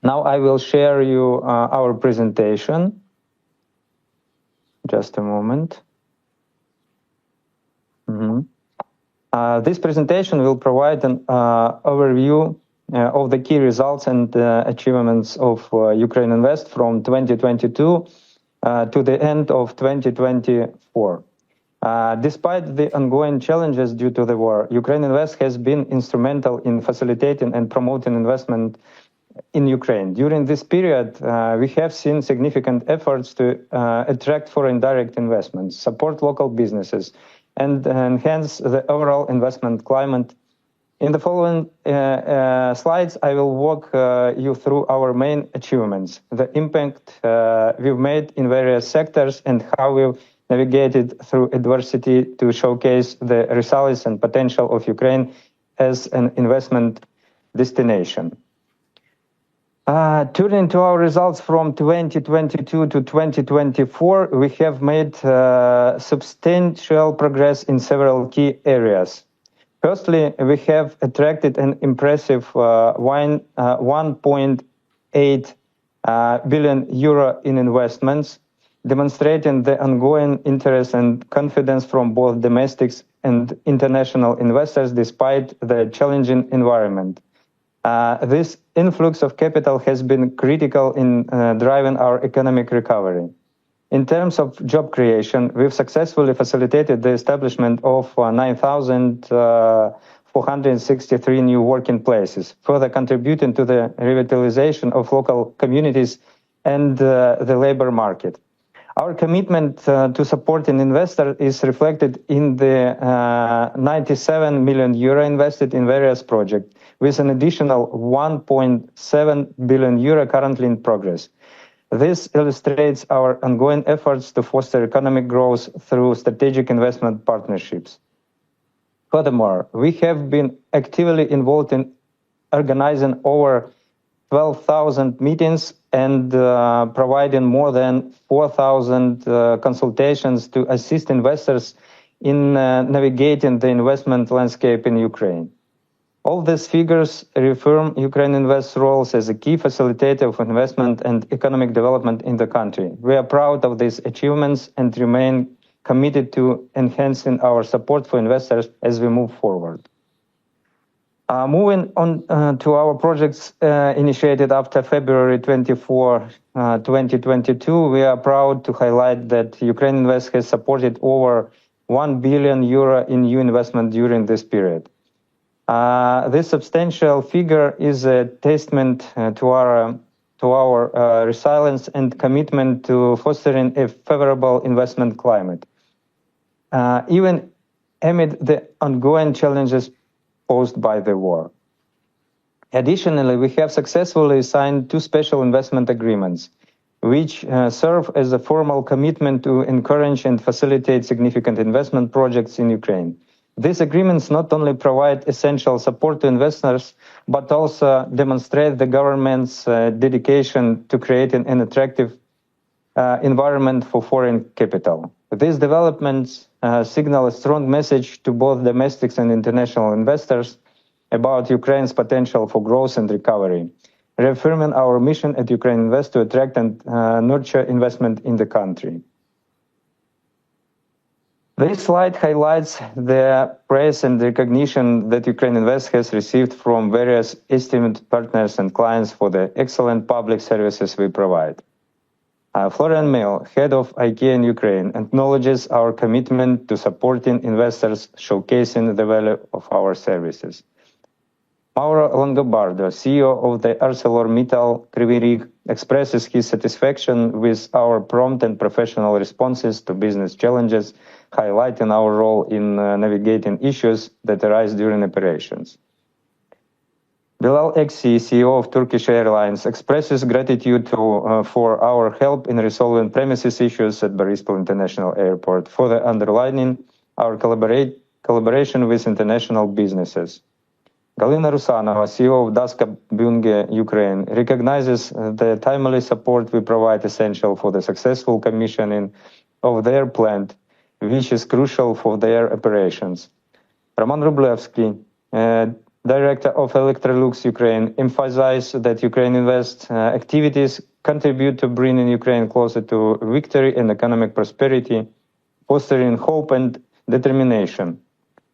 Now I will share you our presentation. Just a moment. This presentation will provide an overview of the key results and achievements of UkraineInvest from 2022 to the end of 2024. Despite the ongoing challenges due to the war, UkraineInvest has been instrumental in facilitating and promoting investment in Ukraine. During this period, we have seen significant efforts to attract foreign direct investments, support local businesses, and enhance the overall investment climate. In the following slides, I will walk you through our main achievements, the impact we've made in various sectors, and how we've navigated through adversity to showcase the resilience and potential of Ukraine as an investment destination. Turning to our results from 2022 to 2024, we have made substantial progress in several key areas. Firstly, we have attracted an impressive 1.8 billion euro in investments, demonstrating the ongoing interest and confidence from both domestic and international investors despite the challenging environment. This influx of capital has been critical in driving our economic recovery. In terms of job creation, we've successfully facilitated the establishment of 9,463 new working places, further contributing to the revitalization of local communities and the labor market. Our commitment to supporting investors is reflected in the 97 million euro invested in various projects, with an additional 1.7 billion euro currently in progress. This illustrates our ongoing efforts to foster economic growth through strategic investment partnerships. Furthermore, we have been actively involved in organizing over 12,000 meetings and providing more than 4,000 consultations to assist investors in navigating the investment landscape in Ukraine. All these figures reaffirm UkraineInvest's roles as a key facilitator of investment and economic development in the country. We are proud of these achievements and remain committed to enhancing our support for investors as we move forward. Moving on to our projects initiated after February 24, 2022, we are proud to highlight that UkraineInvest has supported over 1 billion euro in new investment during this period. This substantial figure is a testament to our resilience and commitment to fostering a favorable investment climate, even amid the ongoing challenges posed by the war. Additionally, we have successfully signed 2 special investment agreements, which serve as a formal commitment to encourage and facilitate significant investment projects in Ukraine. These agreements not only provide essential support to investors, but also demonstrate the government's dedication to creating an attractive environment for foreign capital. These developments signal a strong message to both domestic and international investors about Ukraine's potential for growth and recovery, reaffirming our mission at UkraineInvest to attract and nurture investment in the country. This slide highlights the praise and recognition that UkraineInvest has received from various esteemed partners and clients for the excellent public services we provide. Florian Mail, head of IKEA in Ukraine, acknowledges our commitment to supporting investors, showcasing the value of our services. Mauro Longobardo, CEO of the ArcelorMittal Kryvyi Rih, expresses his satisfaction with our prompt and professional responses to business challenges, highlighting our role in navigating issues that arise during operations. Bilal Eksi, CEO of Turkish Airlines, expresses gratitude for our help in resolving premises issues at Borispol International Airport, further underlining our collaboration with international businesses. Galina Rusanova, CEO of Daska Bunge Ukraine, recognizes the timely support we provide essential for the successful commissioning of their plant, which is crucial for their operations. Roman Rublevsky, Director of Electrolux Ukraine, emphasized that UkraineInvest activities contribute to bringing Ukraine closer to victory and economic prosperity, fostering hope and determination.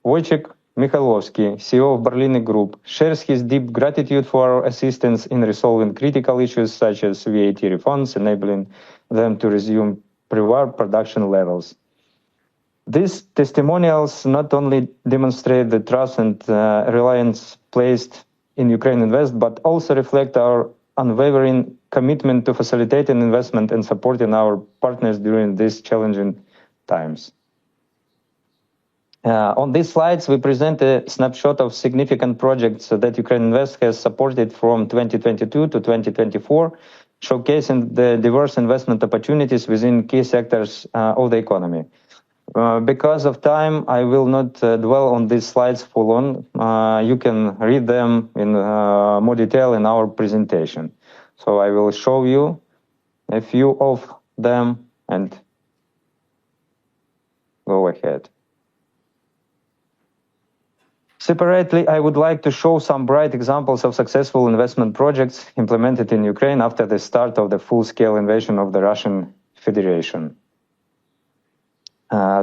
Wojciech Michałowski, CEO of Berliner Group, shares his deep gratitude for our assistance in resolving critical issues such as VAT refunds, enabling them to resume pre-war production levels. These testimonials not only demonstrate the trust and reliance placed in UkraineInvest, but also reflect our unwavering commitment to facilitating investment and supporting our partners during these challenging times. On these slides, we present a snapshot of significant projects that UkraineInvest has supported from 2022 to 2024, showcasing the diverse investment opportunities within key sectors of the economy. Because of time, I will not dwell on these slides full on. You can read them in more detail in our presentation. So I will show you a few of them and go ahead. Separately, I would like to show some bright examples of successful investment projects implemented in Ukraine after the start of the full-scale invasion of the Russian Federation.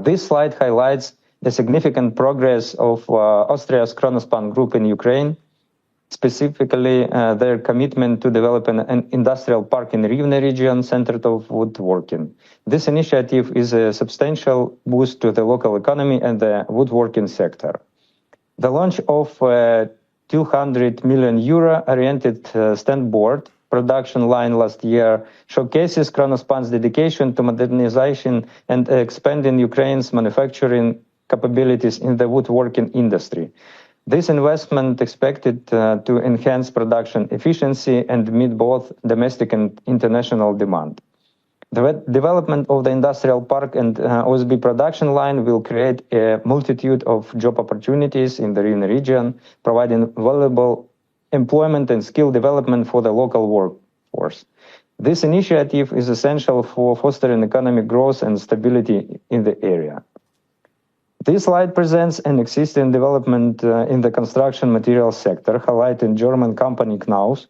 This slide highlights the significant progress of Austria's Kronospan Group in Ukraine. specifically their commitment to develop an industrial park in Rivne region centered on woodworking. This initiative is a substantial boost to the local economy and the woodworking sector. The launch of a 200 million euro oriented stand board production line last year showcases Kronospan's dedication to modernization and expanding Ukraine's manufacturing capabilities in the woodworking industry. This investment expected to enhance production efficiency and meet both domestic and international demand. The development of the industrial park and OSB production line will create a multitude of job opportunities in the Rivne region, providing valuable employment and skill development for the local workforce. This initiative is essential for fostering economic growth and stability in the area. This slide presents an existing development in the construction materials sector, highlighting German company Knaus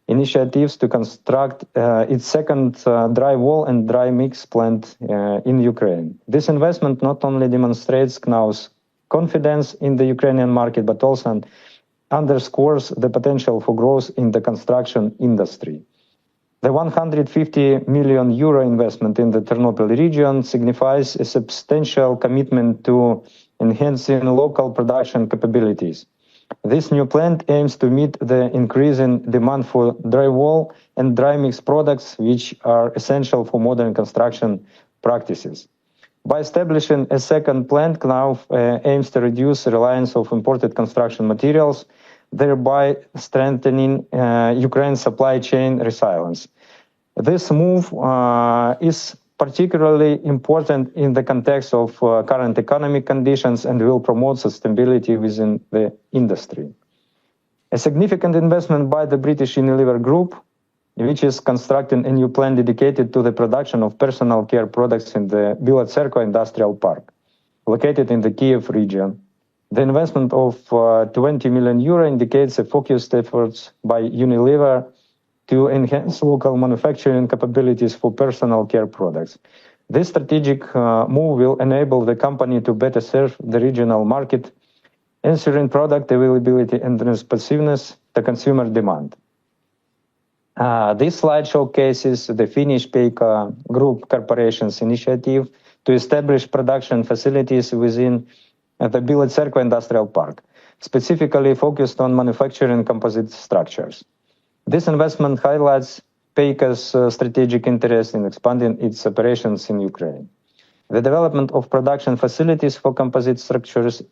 initiatives to construct its second dry wall and dry mix plant in Ukraine. This investment not only demonstrates Knaus' confidence in the Ukrainian market, but also underscores the potential for growth in the construction industry. The 150 million euro investment in the Ternopil region signifies a substantial commitment to enhancing local production capabilities. This new plant aims to meet the increasing demand for drywall and dry mix products, which are essential for modern construction practices. By establishing a second plant, Knauf aims to reduce reliance of imported construction materials, thereby strengthening Ukraine's supply chain resilience. This move is particularly important in the context of current economic conditions and will promote sustainability within the industry. A significant investment by the British Unilever Group, which is constructing a new plant dedicated to the production of personal care products in the Bila Tserkva Industrial Park, located in the Kiev region. The investment of 20 million euro indicates a focused efforts by Unilever to enhance local manufacturing capabilities for personal care products. This strategic move will enable the company to better serve the regional market, ensuring product availability and responsiveness to consumer demand. This slide showcases the Finnish Peikka Group Corporation's initiative to establish production facilities within the Bila Tserkva Industrial Park, specifically focused on manufacturing composite structures. This investment highlights Peikka's strategic interest in expanding its operations in Ukraine. The development of production facilities for composite structures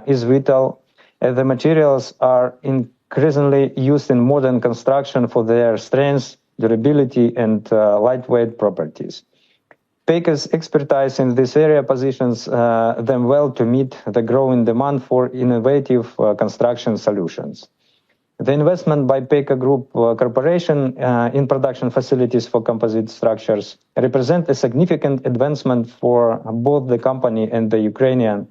is vital, as the materials are increasingly used in modern construction for their strength, durability, and lightweight properties. Peikka's expertise in this area positions them well to meet the growing demand for innovative construction solutions. The investment by Peikka Group Corporation in production facilities for composite structures represent a significant advancement for both the company and the Ukrainian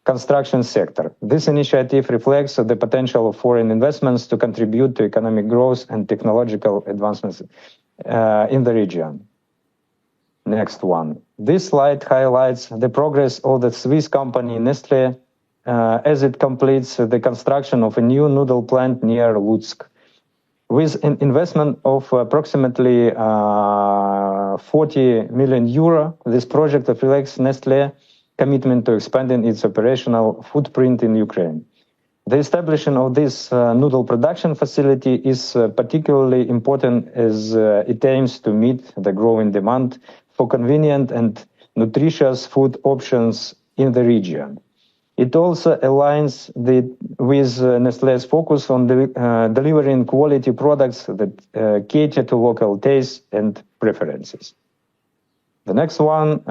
construction sector. This initiative reflects the potential of foreign investments to contribute to economic growth and technological advancements in the region. Next one. This slide highlights the progress of the Swiss company Nestlé as it completes the construction of a new noodle plant near Lutsk. With an investment of approximately 40 million euro, this project reflects Nestlé's commitment to expanding its operational footprint in Ukraine. The establishment of this noodle production facility is particularly important as it aims to meet the growing demand for convenient and nutritious food options in the region. It also aligns with Nestlé's focus on delivering quality products that cater to local tastes and preferences. The next one,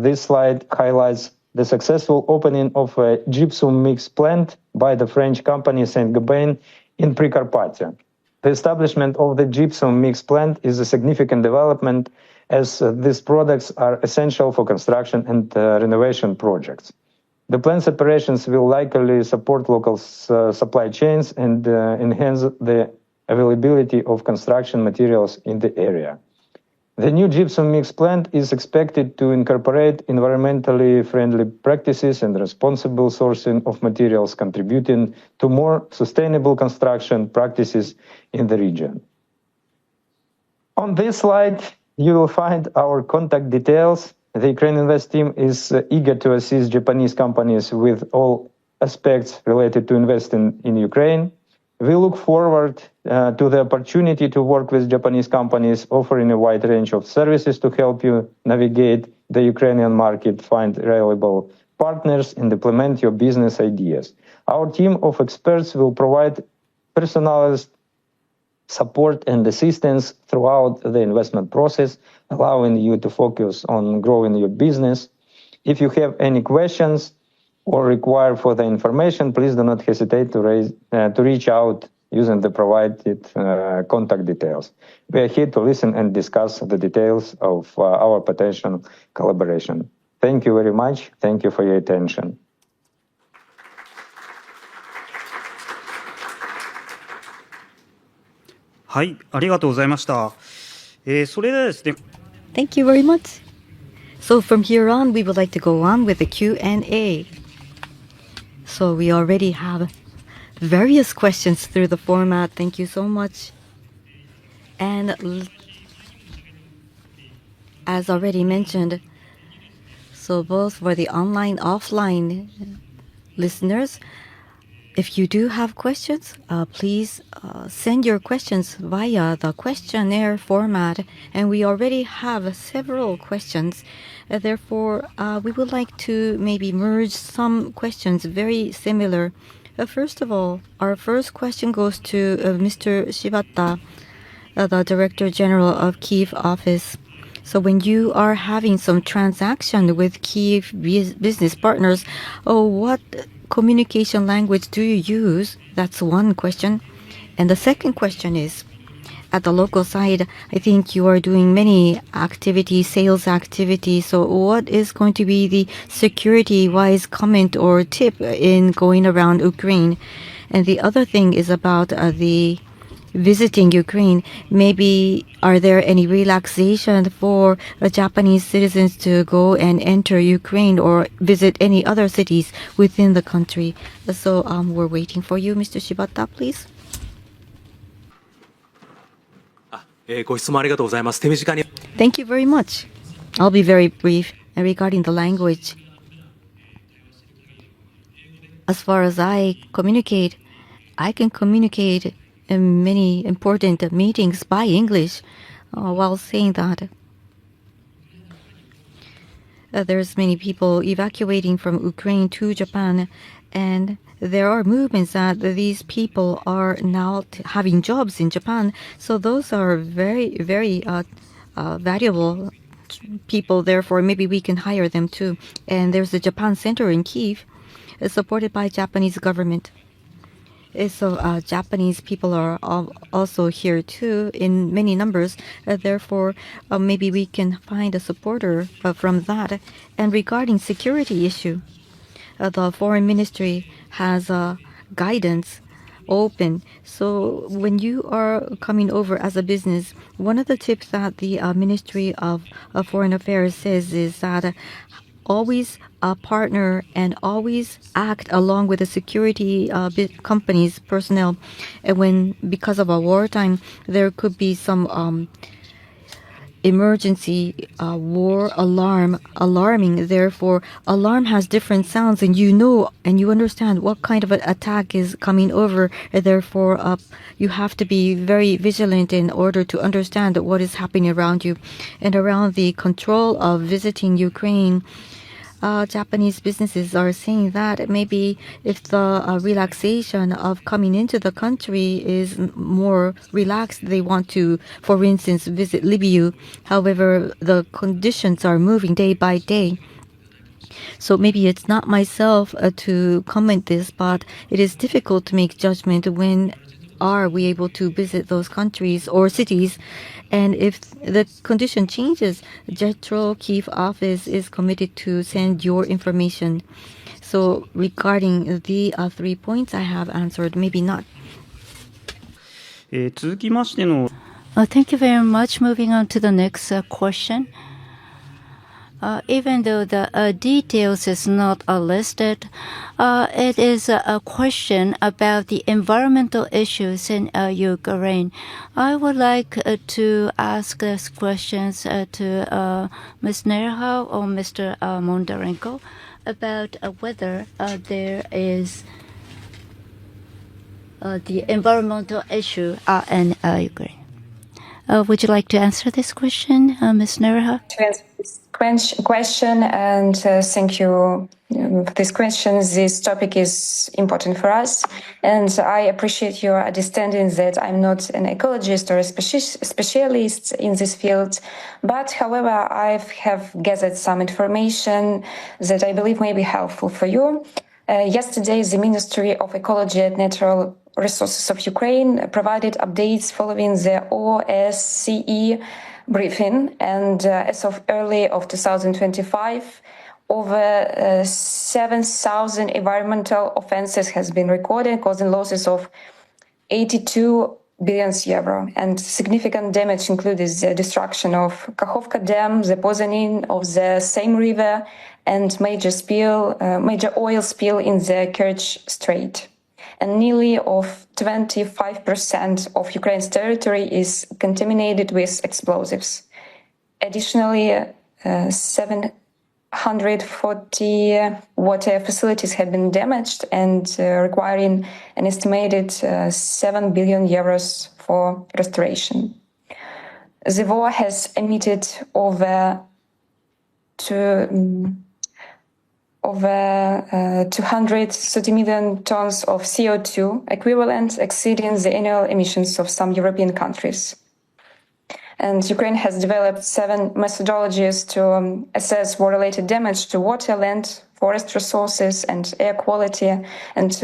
this slide highlights the successful opening of a gypsum mix plant by the French company Saint-Gobain in Prikarpatia. The establishment of the gypsum mix plant is a significant development as these products are essential for construction and renovation projects. The plant's operations will likely support local supply chains and enhance the availability of construction materials in the area. The new gypsum mix plant is expected to incorporate environmentally friendly practices and responsible sourcing of materials, contributing to more sustainable construction practices in the region. On this slide, you will find our contact details. The UkraineInvest team is eager to assist Japanese companies with all aspects related to investing in Ukraine. We look forward to the opportunity to work with Japanese companies offering a wide range of services to help you navigate the Ukrainian market, find reliable partners, and implement your business ideas. Our team of experts will provide personalized support and assistance throughout the investment process, allowing you to focus on growing your business. If you have any questions or require further information, please do not hesitate to reach out using the provided contact details. We are here to listen and discuss the details of our potential collaboration. Thank you very much. Thank you for your attention. Thank you very much. So from here on, we would like to go on with the Q&A. So we already have various questions through the format. Thank you so much. And as already mentioned, so both for the online, offline listeners, if you do have questions, please send your questions via the questionnaire format. And we already have several questions. Therefore, we would like to maybe merge some questions very similar. First of all, our first question goes to Mr. Shibata, the Director General of Kyiv office. So when you are having some transaction with Kyiv business partners, what communication language do you use? That's one question. And the second question is, at the local side, I think you are doing many activities, sales activities. So what is going to be the security-wise comment or tip in going around Ukraine? And the other thing is about the visiting Ukraine. Maybe are there any relaxation for Japanese citizens to go and enter Ukraine or visit any other cities within the country? So we're waiting for you, Mr. Shibata, please. Thank you very much. I'll be very brief regarding the language. As far as I can communicate in many important meetings by English while saying that there's many people evacuating from Ukraine to Japan, and there are movements that these people are now having jobs in Japan. So those are very, very valuable people. Therefore, maybe we can hire them too. And there's a Japan Center in Kyiv, supported by Japanese government. So Japanese people are also here too in many numbers. Therefore, maybe we can find a supporter from that. And regarding security issue, the foreign ministry has guidance open. So when you are coming over as a business, one of the tips that the Ministry of Foreign Affairs says is that always partner and always act along with the security companies personnel. And when, because of a wartime, there could be some emergency war alarming. Therefore, alarm has different sounds, and you know and you understand what kind of an attack is coming over. Therefore, you have to be very vigilant in order to understand what is happening around you. And around the control of visiting Ukraine, Japanese businesses are saying that maybe if the relaxation of coming into the country is more relaxed, they want to, for instance, visit Libya. However, the conditions are moving day by day. So maybe it's not myself to comment this, but it is difficult to make judgment when are we able to visit those countries or cities. And if the condition changes, JETRO Kyiv office is committed to send your information. So regarding the 3 points I have answered, maybe not. Thank you very much. Moving on to the next question. Even though the details is not listed, it is a question about the environmental issues in Ukraine. I would like to ask these questions to Ms. Nerha or Mr. Mondarenko about whether there is the environmental issue in Ukraine. Would you like to answer this question, Ms. Nerha? To answer this question, and thank you for this question. This topic is important for us, and I appreciate your understanding that I'm not an ecologist or a specialist in this field, but however, I have gathered some information that I believe may be helpful for you. Yesterday, the Ministry of Ecology and Natural Resources of Ukraine provided updates following the OSCE briefing, and as of early of 2025, over 7,000 environmental offenses has been recorded, causing losses of 82 billion euro, and significant damage included the destruction of Kakhovka Dam, the poisoning of the same river, and major oil spill in the Kerch Strait. And nearly of 25% of Ukraine's territory is contaminated with explosives. Additionally, 740 water facilities have been damaged and requiring an estimated 7 billion euros for restoration. The war has emitted over 230 million tons of CO2 equivalent, exceeding the annual emissions of some European countries. And Ukraine has developed 7 methodologies to assess war-related damage to water, land, forest resources, and air quality. And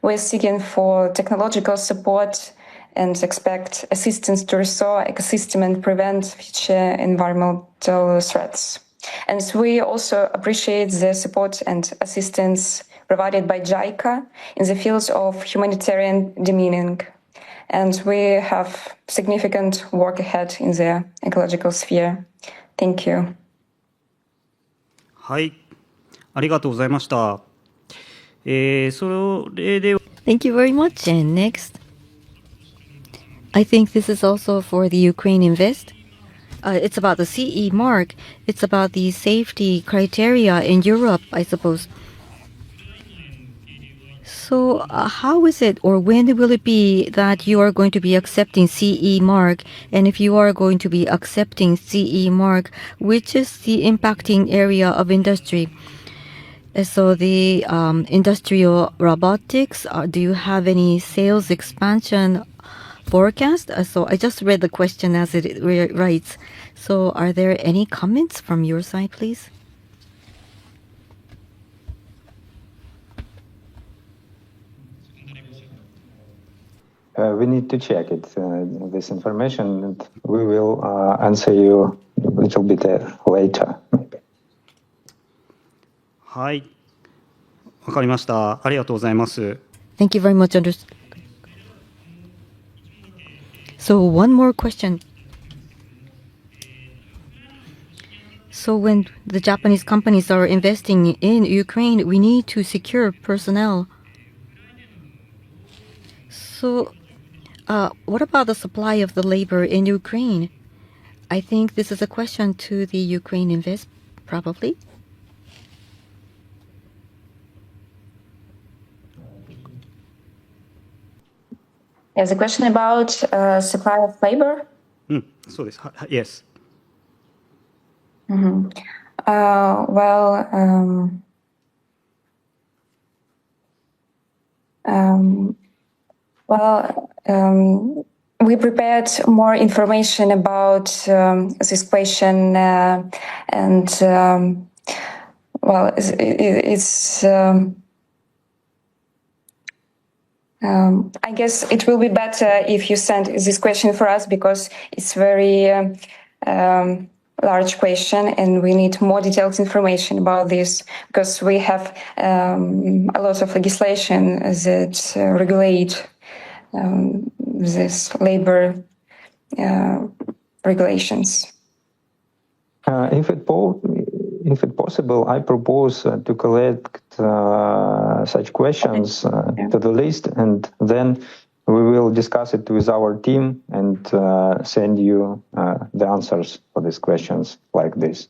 we're seeking for technological support and expect assistance to restore ecosystem and prevent future environmental threats. And we also appreciate the support and assistance provided by JICA in the fields of humanitarian demining. And we have significant work ahead in the ecological sphere. Thank you. はい、ありがとうございました。それで Thank you very much. And next, I think this is also for the UkraineInvest. It's about the CE mark. It's about the safety criteria in Europe, I suppose. So how is it, or when will it be that you are going to be accepting CE mark? And if you are going to be accepting CE mark, which is the impacting area of industry? So the industrial robotics, do you have any sales expansion forecast? So I just read the question as it writes. So are there any comments from your side, please? We need to check it, this information, and we will answer you a little bit later, maybe. はい、わかりました。ありがとうございます。 Thank you very much. So one more question. So when the Japanese companies are investing in Ukraine, we need to secure personnel. So what about the supply of the labor in Ukraine? I think this is a question to the UkraineInvest, probably. There's a question about supply of labor. そうです。Yes. We prepared more information about this question, and it's. I guess it will be better if you send this question for us, because it's very large question and we need more detailed information about this, because we have a lot of legislation that regulate this labor regulations. If it possible, I propose to collect such questions to the list, and then we will discuss it with our team and send you the answers for these questions like this.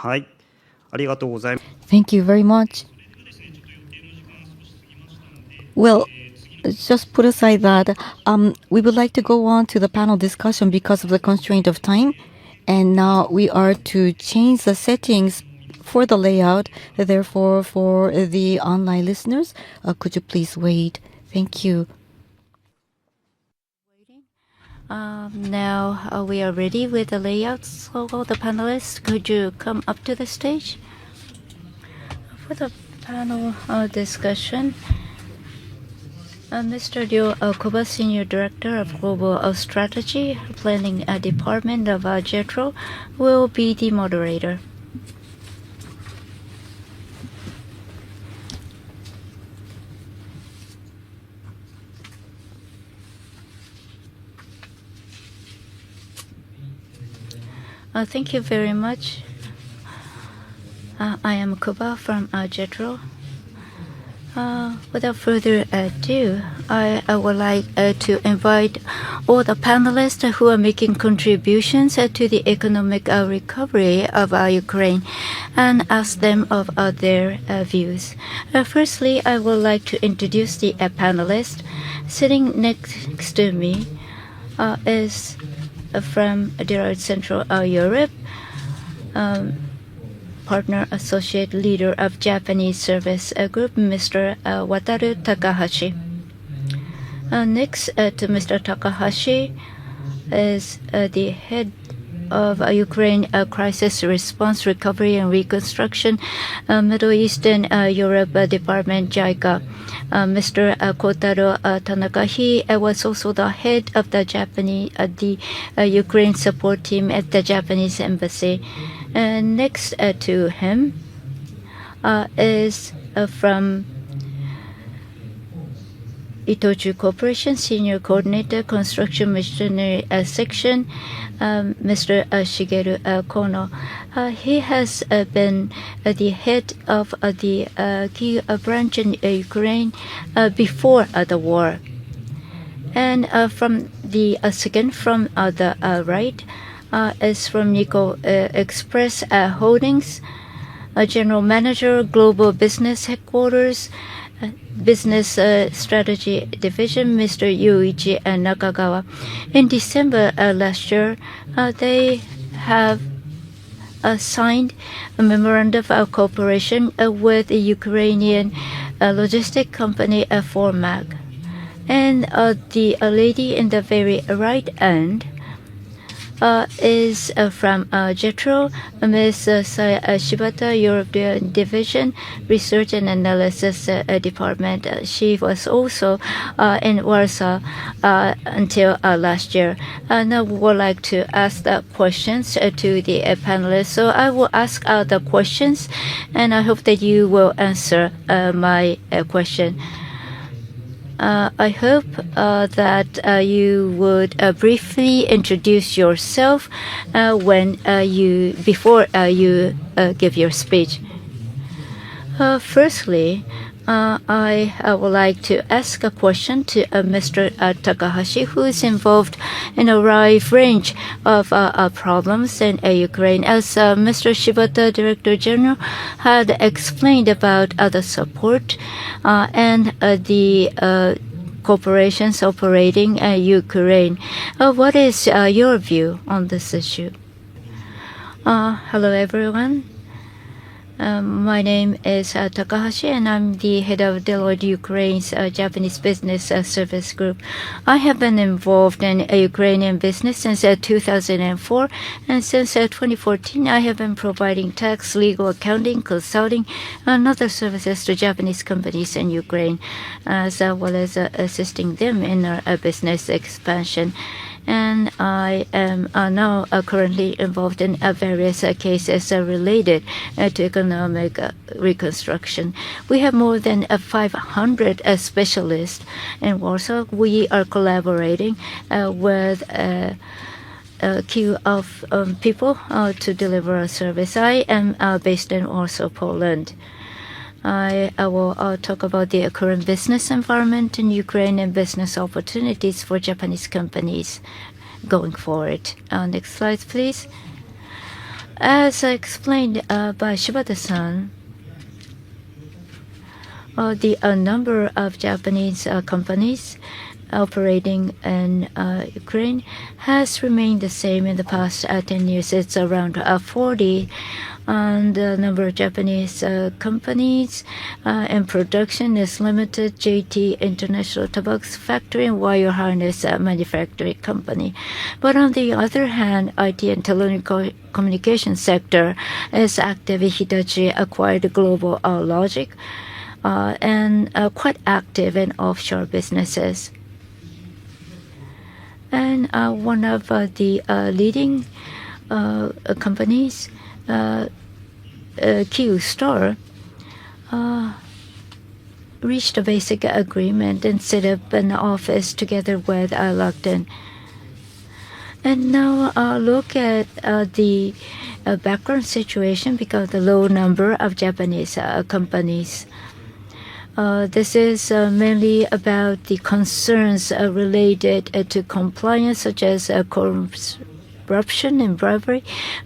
はい、ありがとうございます。 Thank you very much. Well, just put aside that we would like to go on to the panel discussion because of the constraint of time. And now we are to change the settings for the layout. Therefore, for the online listeners, could you please wait? Thank you. Now we are ready with the layouts. So the panelists, could you come up to the stage? For the panel discussion, Mr. Ryo Koba, Senior Director of Global Strategy Planning Department of JETRO, will be the moderator. Thank you very much. I am Koba from JETRO. Without further ado, I would like to invite all the panelists who are making contributions to the economic recovery of Ukraine and ask them of their views. Firstly, I would like to introduce the panelist. Sitting next to me is from Central Europe, partner associate leader of Japanese service group, Mr. Wataru Takahashi. Next to Mr. Takahashi is the head of Ukraine Crisis Response, Recovery and Reconstruction, Middle Eastern Europe Department, JICA. Mr. Kotaro Tanaka, he was also the head of the Ukraine support team at the Japanese embassy. Next to him is from Itochu Corporation, Senior Coordinator, Construction Machinery Section, Mr. Shigeru Kono. He has been the head of the key branch in Ukraine before the war. And from the second from the right is from Nikko Express Holdings, General Manager, Global Business Headquarters, Business Strategy Division, Mr. Yuichi Nakagawa. In December last year, they have signed a memorandum of cooperation with the Ukrainian logistic company Formac. And the lady in the very right end is from JETRO, Ms. Shibata, European Division, Research and Analysis Department. She was also in Warsaw until last year. Now we would like to ask the questions to the panelists. So I will ask the questions, and I hope that you will answer my question. I hope that you would briefly introduce yourself before you give your speech. Firstly, I would like to ask a question to Mr. Takahashi, who is involved in a wide range of problems in Ukraine. As Mr. Shibata, Director General, had explained about the support and the corporations operating in Ukraine. What is your view on this issue? Hello, everyone. My name is Takahashi, and I'm the head of Deloitte Ukraine's Japanese Business Service Group. I have been involved in Ukrainian business since 2004, and since 2014, I have been providing tax, legal, accounting, consulting, and other services to Japanese companies in Ukraine, as well as assisting them in our business expansion. and I am now currently involved in various cases related to economic reconstruction. We have more than 500 specialists in Warsaw. We are collaborating with a queue of people to deliver a service. I am based in Warsaw, Poland. I will talk about the current business environment in Ukraine and business opportunities for Japanese companies going forward. Next slide, please. As explained by Shibata-san, the number of Japanese companies operating in Ukraine has remained the same in the past 10 years. It's around 40. And the number of Japanese companies in production is limited. JT International Tobacco Factory and Wire Harness Manufacturing Company. But on the other hand, IT and telecommunication sector is active. Hitachi acquired Global Logic and quite active in offshore businesses. And one of the leading companies, Q Store, reached a basic agreement and set up an office together with Lockton. And now look at the background situation because of the low number of Japanese companies. This is mainly about the concerns related to compliance, such as corruption and bribery,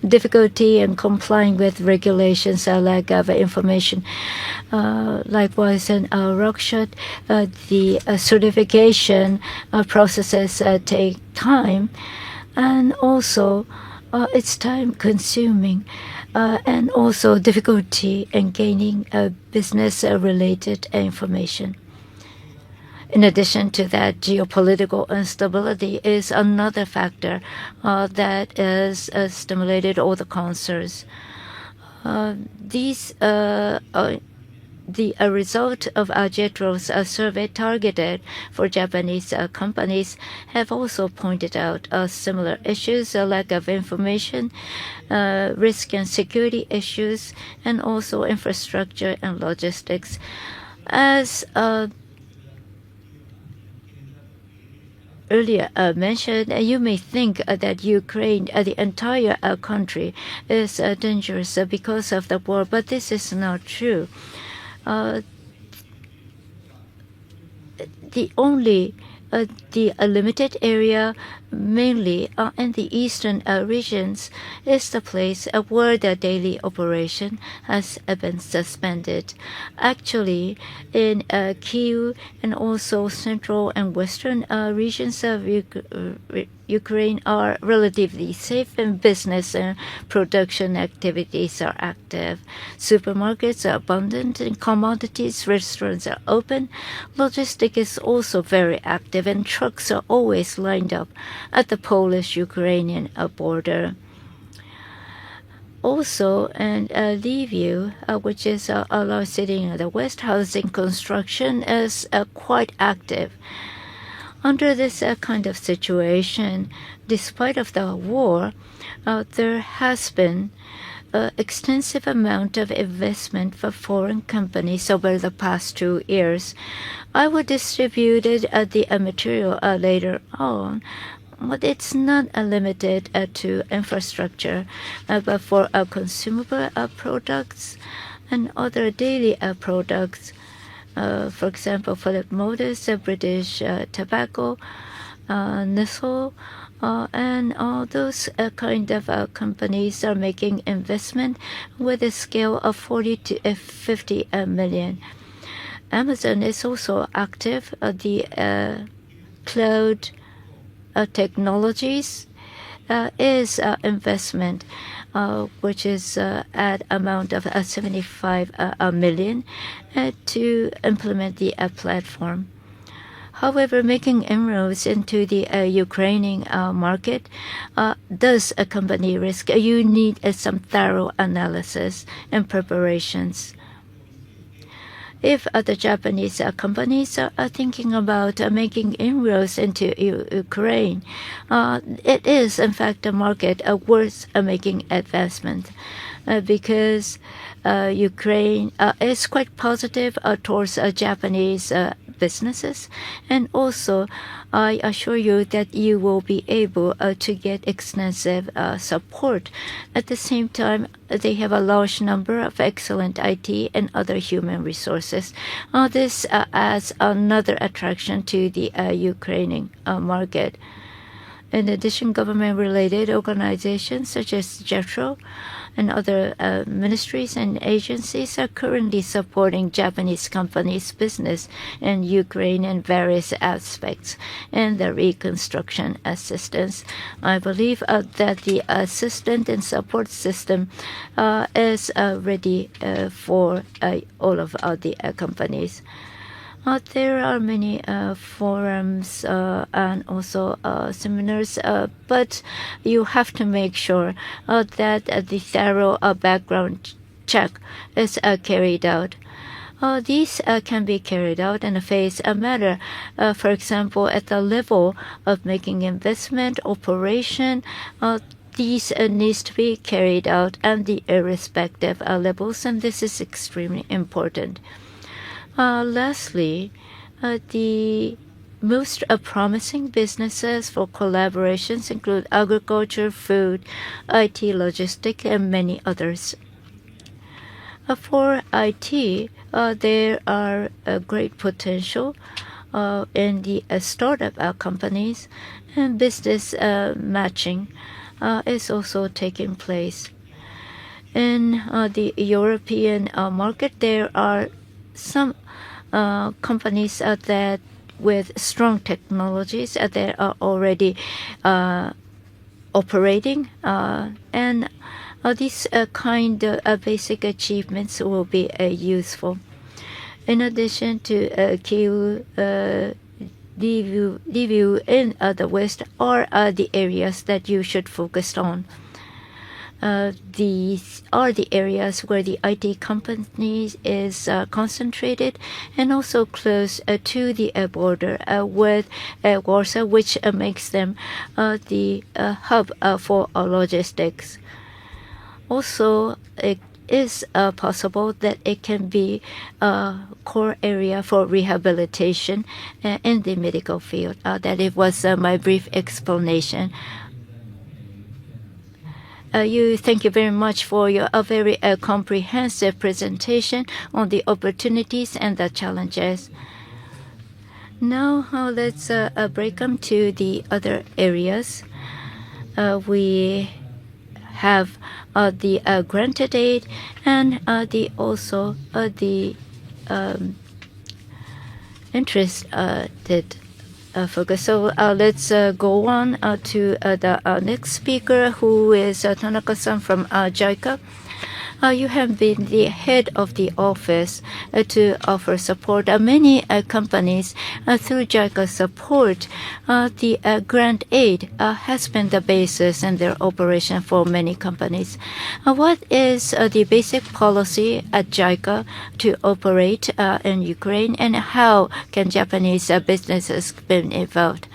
difficulty in complying with regulations, lack of information. Likewise, in Rockshot, the certification processes take time, and also it's time consuming, and also difficulty in gaining business related information. In addition to that, geopolitical instability is another factor that has stimulated all the concerns. These the result of JETRO's survey targeted for Japanese companies have also pointed out similar issues, a lack of information, risk and security issues, and also infrastructure and logistics. As earlier mentioned, you may think that Ukraine, the entire country, is dangerous because of the war, but this is not true. The limited area, mainly in the eastern regions, is the place where the daily operation has been suspended. Actually, in Kyiv and also central and western regions of Ukraine are relatively safe, and business and production activities are active. Supermarkets are abundant and commodities, restaurants are open. Logistics is also very active, and trucks are always lined up at the Polish-Ukrainian border. Also, in Lviv, which is a large city in the west, housing construction is quite active. Under this kind of situation, despite of the war, there has been extensive amount of investment for foreign companies over the past 2 years. I will distribute the material later on, but it's not limited to infrastructure, but for consumable products and other daily products. For example, Philip Morris, British Tobacco, Nestle, and all those kind of companies are making investment with a scale of 40 to 50 million. Amazon is also active. The cloud technologies is investment, which is at amount of 75 million to implement the platform. However, making inroads into the Ukrainian market does accompany risk. You need some thorough analysis and preparations. if the Japanese companies are thinking about making inroads into Ukraine, it is in fact a market worth making advancement because Ukraine is quite positive towards Japanese businesses, and also I assure you that you will be able to get extensive support. At the same time, they have a large number of excellent IT and other human resources. This adds another attraction to the Ukrainian market. In addition, government-related organizations such as JETRO and other ministries and agencies are currently supporting Japanese companies' business in Ukraine in various aspects and the reconstruction assistance. I believe that the assistance and support system is ready for all of the companies. There are many forums and also seminars, but you have to make sure that the thorough background check is carried out. These can be carried out in a phased manner. For example, at the level of making investment operation, these needs to be carried out at the respective levels, and this is extremely important. Lastly, the most promising businesses for collaborations include agriculture, food, IT, logistics, and many others. For IT, there are great potential in the startup companies, and business matching is also taking place. In the European market, there are some companies that with strong technologies that are already operating, and these kind of basic achievements will be useful. In addition to Kyiv, Lviv in the West are the areas that you should focus on. These are the areas where the IT companies is concentrated, and also close to the border with Warsaw, which makes them the hub for logistics. Also, it is possible that it can be a core area for rehabilitation in the medical field. That it was my brief explanation. Thank you very much for your very comprehensive presentation on the opportunities and the challenges. Now let's break them to the other areas. We have the granted aid and also the interested focus. So let's go on to the next speaker, who is Tanaka-san from JICA. You have been the head of the office to offer support. Many companies through JICA support, the grant aid has been the basis in their operation for many companies. What is the basic policy at JICA to operate in Ukraine, and how can Japanese businesses be involved?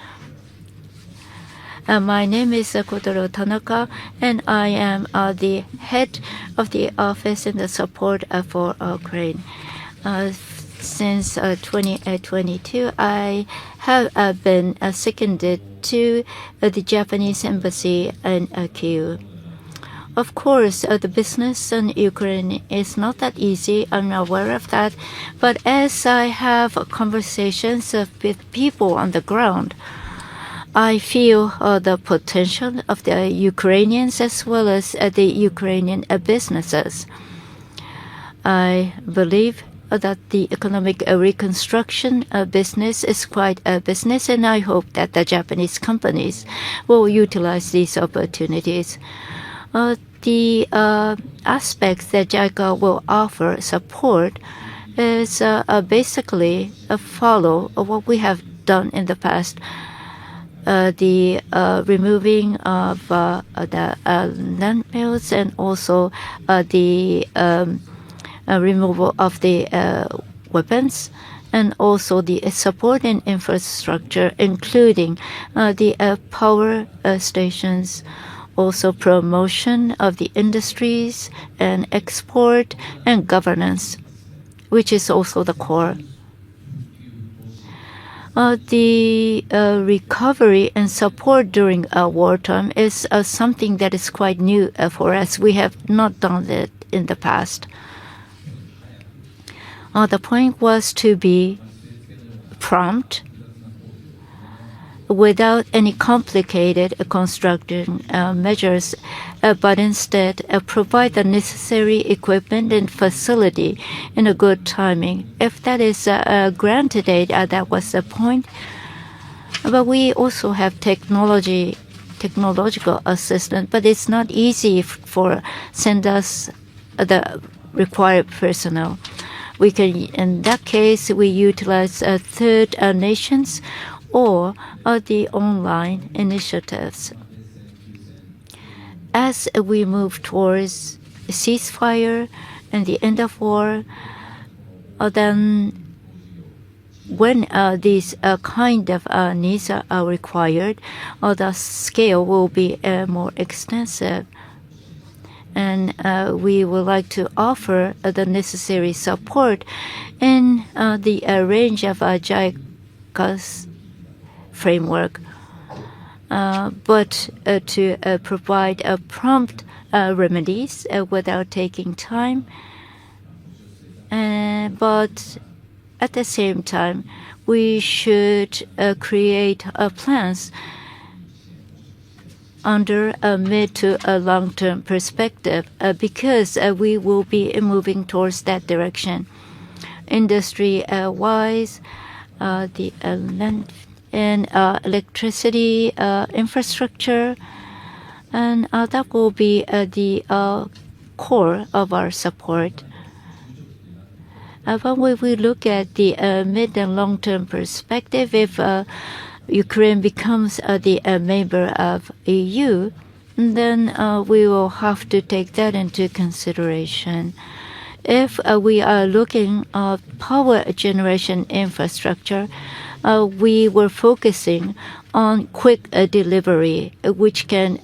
My name is Kotaro Tanaka, and I am the head of the office in the support for Ukraine. Since 2022, I have been seconded to the Japanese embassy in Kyiv. Of course, the business in Ukraine is not that easy. I'm aware of that. But as I have conversations with people on the ground, I feel the potential of the Ukrainians as well as the Ukrainian businesses. I believe that the economic reconstruction business is quite a business, and I hope that the Japanese companies will utilize these opportunities. The aspects that JICA will offer support is basically follow what we have done in the past. The removing of the landfills, and also the removal of the weapons, and also the supporting infrastructure, including the power stations, also promotion of the industries and export and governance, which is also the core. The recovery and support during wartime is something that is quite new for us. We have not done it in the past. The point was to be prompt without any complicated construction measures, but instead provide the necessary equipment and facility in a good timing. If that is granted aid, that was the point. But we also have technological assistance, but it's not easy for send us the required personnel. We can, in that case, we utilize third nations or the online initiatives. As we move towards ceasefire and the end of war, then when these kind of needs are required, the scale will be more extensive. And we would like to offer the necessary support in the range of JICA's framework, but to provide prompt remedies without taking time. But at the same time, we should create plans under a mid to a long-term perspective, because we will be moving towards that direction. Industry-wise, the land and electricity infrastructure, and that will be the core of our support. But when we look at the mid and long-term perspective, if Ukraine becomes the member of EU, then we will have to take that into consideration. If we are looking at power generation infrastructure, we were focusing on quick delivery, which can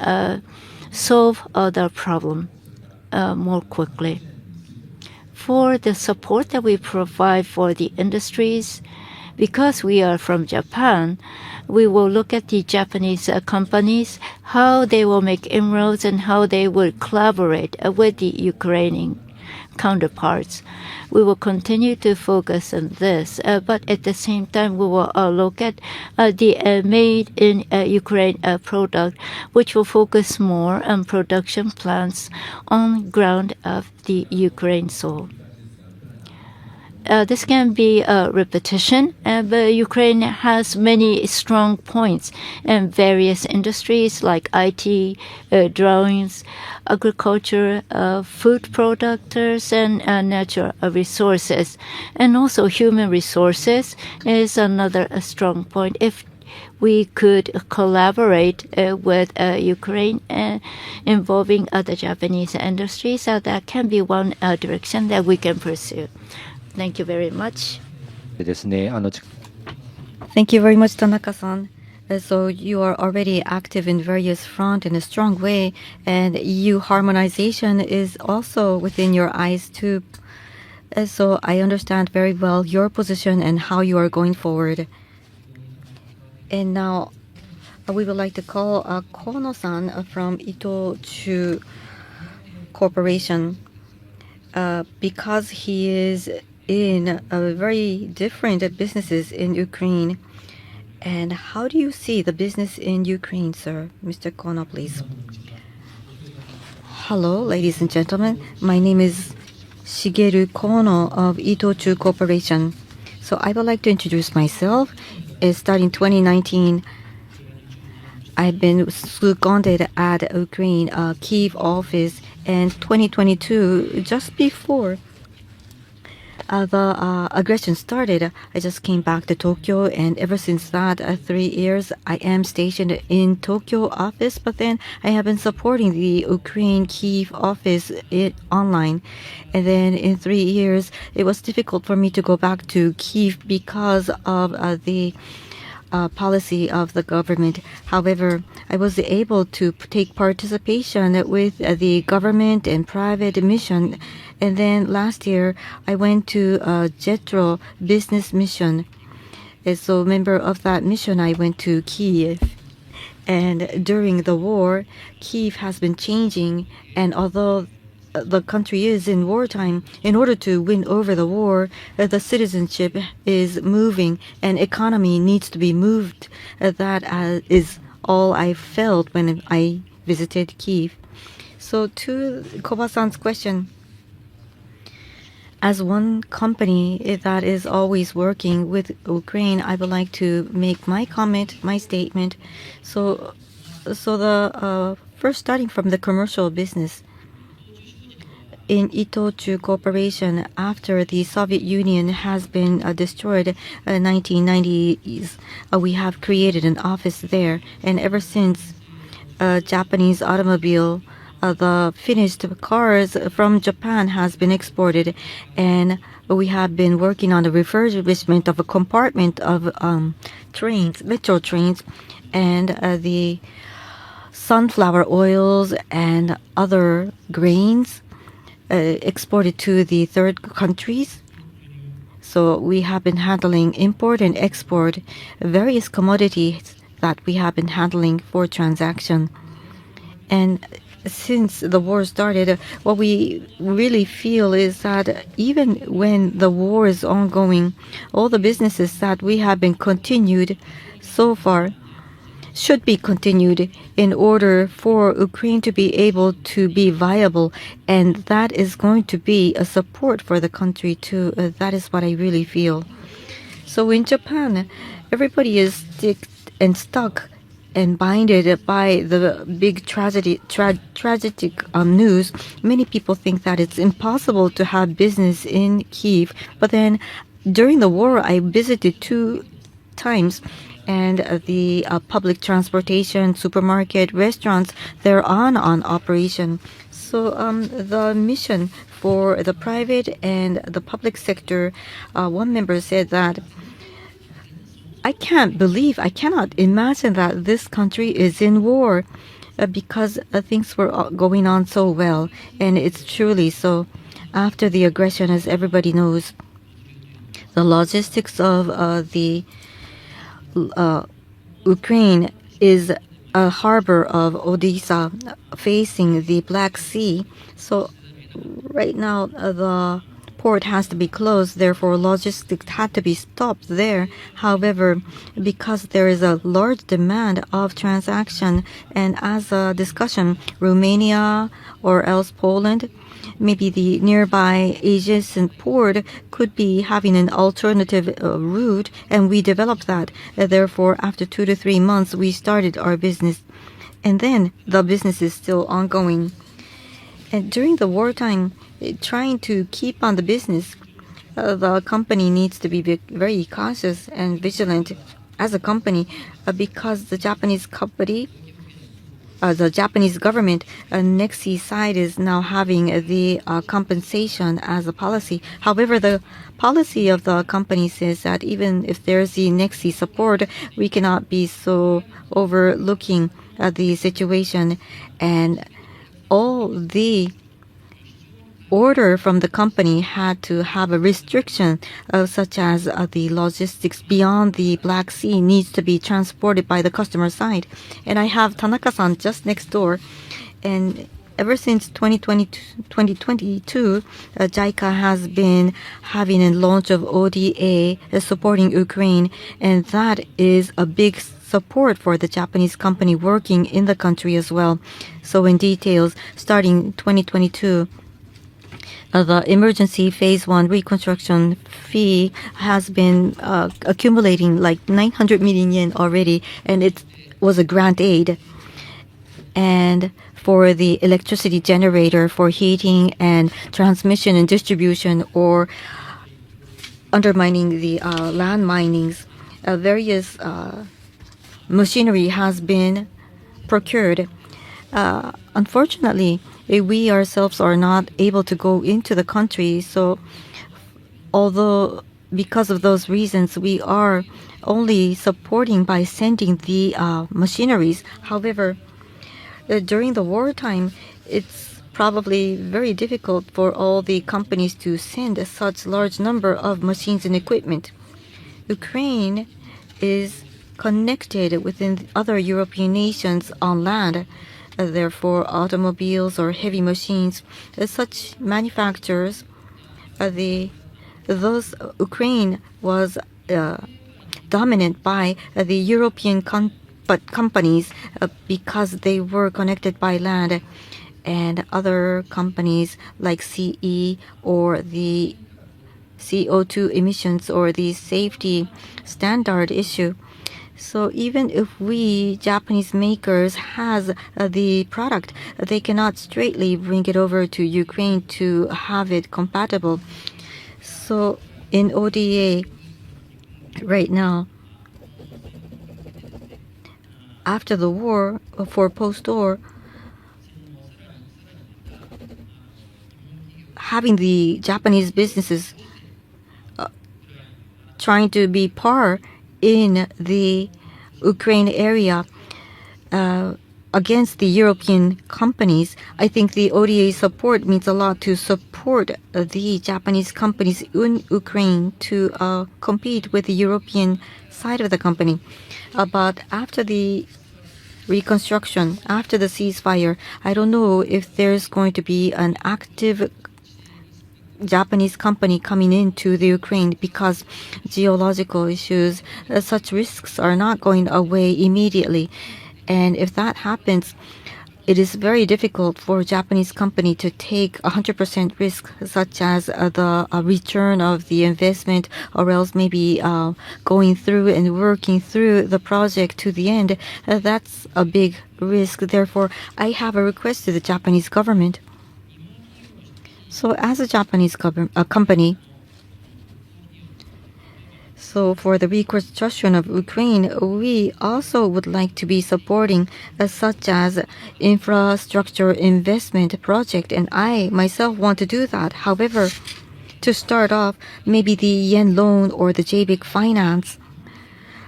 solve the problem more quickly. For the support that we provide for the industries, because we are from Japan, we will look at the Japanese companies, how they will make inroads and how they will collaborate with the Ukrainian counterparts. We will continue to focus on this, but at the same time, we will look at the made in Ukraine product, which will focus more on production plants on ground of the Ukraine soil. This can be a repetition, but Ukraine has many strong points in various industries like IT, drones, agriculture, food producers, and natural resources. And also human resources is another strong point. If we could collaborate with Ukraine involving other Japanese industries, that can be one direction that we can pursue. Thank you very much. Thank you very much, Tanaka-san. So you are already active in various fronts in a strong way, and EU harmonization is also within your eyes too. So I understand very well your position and how you are going forward. And now we would like to call Kono-san from Itochu Corporation, because he is in very different businesses in Ukraine. And how do you see the business in Ukraine, sir? Mr. Kono, please. Hello, ladies and gentlemen. My name is Shigeru Kono of Itochu Corporation. So I would like to introduce myself. Starting 2019, I've been seconded at Ukraine Kyiv office, and 2022, just before, the aggression started, I just came back to Tokyo, and ever since that 3 years, I am stationed in Tokyo office, but then I have been supporting the Ukraine Kyiv office online. And then in 3 years, it was difficult for me to go back to Kyiv because of the policy of the government. However, I was able to take participation with the government and private mission. And then last year, I went to a JETRO business mission. And so, member of that mission, I went to Kiev. And during the war, Kiev has been changing. And although the country is in wartime, in order to win over the war, the citizenship is moving and economy needs to be moved. That is all I felt when I visited Kiev. So to Koba-san's question, as one company that is always working with Ukraine, I would like to make my comment, my statement. So the first starting from the commercial business, in Itochu Corporation, after the Soviet Union has been destroyed in 1990s, we have created an office there. And ever since, Japanese automobile, the finished cars from Japan has been exported. And we have been working on the refurbishment of a compartment of trains, metro trains, and the sunflower oils and other grains exported to the third countries. So we have been handling import and export, various commodities that we have been handling for transaction. And since the war started, what we really feel is that even when the war is ongoing, all the businesses that we have been continued so far should be continued in order for Ukraine to be able to be viable, and that is going to be a support for the country too. That is what I really feel. So in Japan, everybody is stuck and binded by the big tragic news. Many people think that it's impossible to have business in Kyiv, but then during the war, I visited 2 times. And the public transportation, supermarket, restaurants, they're on operation. So the mission for the private and the public sector, one member said that, I cannot imagine that this country is in war because things were going on so well. And it's truly so. After the aggression, as everybody knows, the logistics of the Ukraine is a harbor of Odessa facing the Black Sea. So right now the port has to be closed, therefore logistics had to be stopped there. However, because there is a large demand of transaction, and as a discussion, Romania or else Poland, maybe the nearby adjacent port could be having an alternative route, and we developed that. Therefore, after 2 to 3 months, we started our business, and then the business is still ongoing. And during the wartime, trying to keep on the business, the company needs to be very cautious and vigilant as a company, because the Japanese company, the Japanese government, Nexi side is now having the compensation as a policy. However, the policy of the company says that even if there's the Nexi support, we cannot be so overlooking the situation, and all the order from the company had to have a restriction, such as the logistics beyond the Black Sea needs to be transported by the customer side. And I have Tanaka-san just next door, and ever since 2022, JICA has been having a launch of ODA supporting Ukraine, and that is a big support for the Japanese company working in the country as well. So in details, starting 2022, the emergency phase 1 reconstruction fee has been accumulating like 900 million yen already, and it was a grant aid. And for the electricity generator for heating and transmission and distribution, or undermining the land minings. Various machinery has been procured. Unfortunately, we ourselves are not able to go into the country. So, although because of those reasons, we are only supporting by sending the machineries. However, during the wartime, it's probably very difficult for all the companies to send such large number of machines and equipment. Ukraine is connected within other European nations on land. Therefore, automobiles or heavy machines, such manufacturers, those Ukraine was dominant by the European companies because they were connected by land, and other companies like CE or the CO2 emissions or the safety standard issue. So even if we Japanese makers has the product, they cannot straightly bring it over to Ukraine to have it compatible. So in ODA right now, after the war, for post-war, having the Japanese businesses trying to be par in the Ukraine area against the European companies, I think the ODA support means a lot to support the Japanese companies in Ukraine to compete with the European side of the company. But after the reconstruction, after the ceasefire, I don't know if there's going to be an active Japanese company coming into the Ukraine because geological issues, such risks are not going away immediately. And if that happens, it is very difficult for a Japanese company to take 100% risk, such as the return of the investment, or else maybe going through and working through the project to the end. That's a big risk. Therefore, I have a request to the Japanese government. So as a Japanese company, so for the reconstruction of Ukraine, we also would like to be supporting such as infrastructure investment project, and I myself want to do that. However, to start off, maybe the yen loan or the JBIC finance,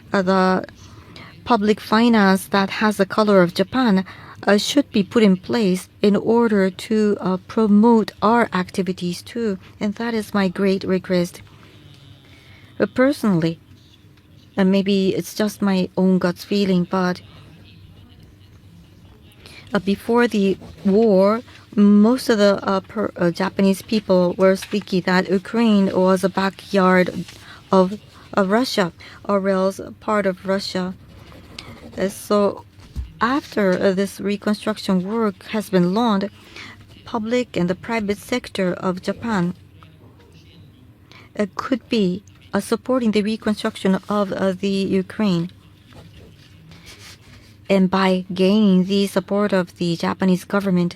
the public finance that has the color of Japan, should be put in place in order to promote our activities too, and that is my great request. Personally, and maybe it's just my own gut feeling, but before the war, most of the Japanese people were speaking that Ukraine was a backyard of Russia, or else part of Russia. So after this reconstruction work has been launched, public and the private sector of Japan could be supporting the reconstruction of the Ukraine. And by gaining the support of the Japanese government,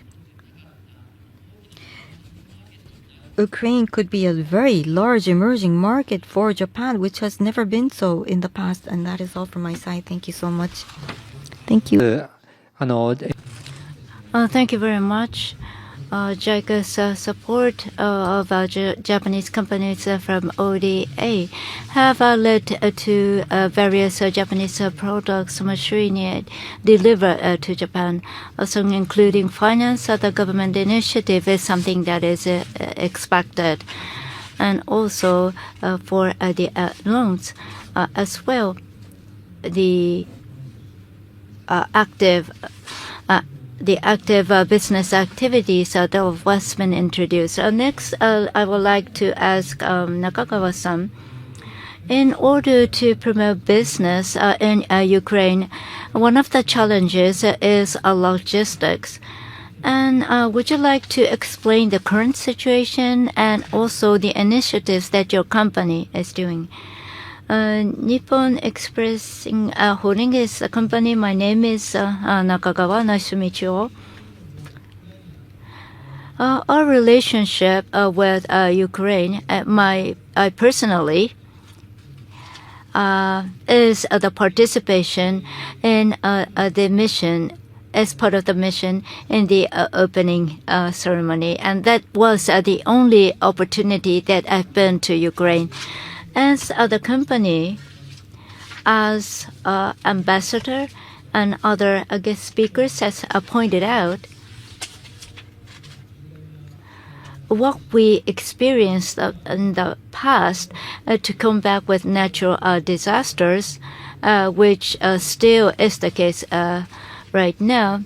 Ukraine could be a very large emerging market for Japan, which has never been so in the past. And that is all from my side. Thank you so much. Thank you. Thank you very much. JICA's support of Japanese companies from ODA have led to various Japanese products machinery delivered to Japan, also including finance. The government initiative is something that is expected, and also for the loans as well. The active business activities that have been introduced. Next, I would like to ask Nakagawa-san. In order to promote business in Ukraine, one of the challenges is logistics. And would you like to explain the current situation and also the initiatives that your company is doing? Nippon Express Holding is a company. My name is Nakagawa. Nice to meet you all. Our relationship with Ukraine, I personally, is the participation in the mission as part of the mission in the opening ceremony. And that was the only opportunity that I've been to Ukraine. As the company, as ambassador and other guest speakers has pointed out, what we experienced in the past to come back with natural disasters, which still is the case right now.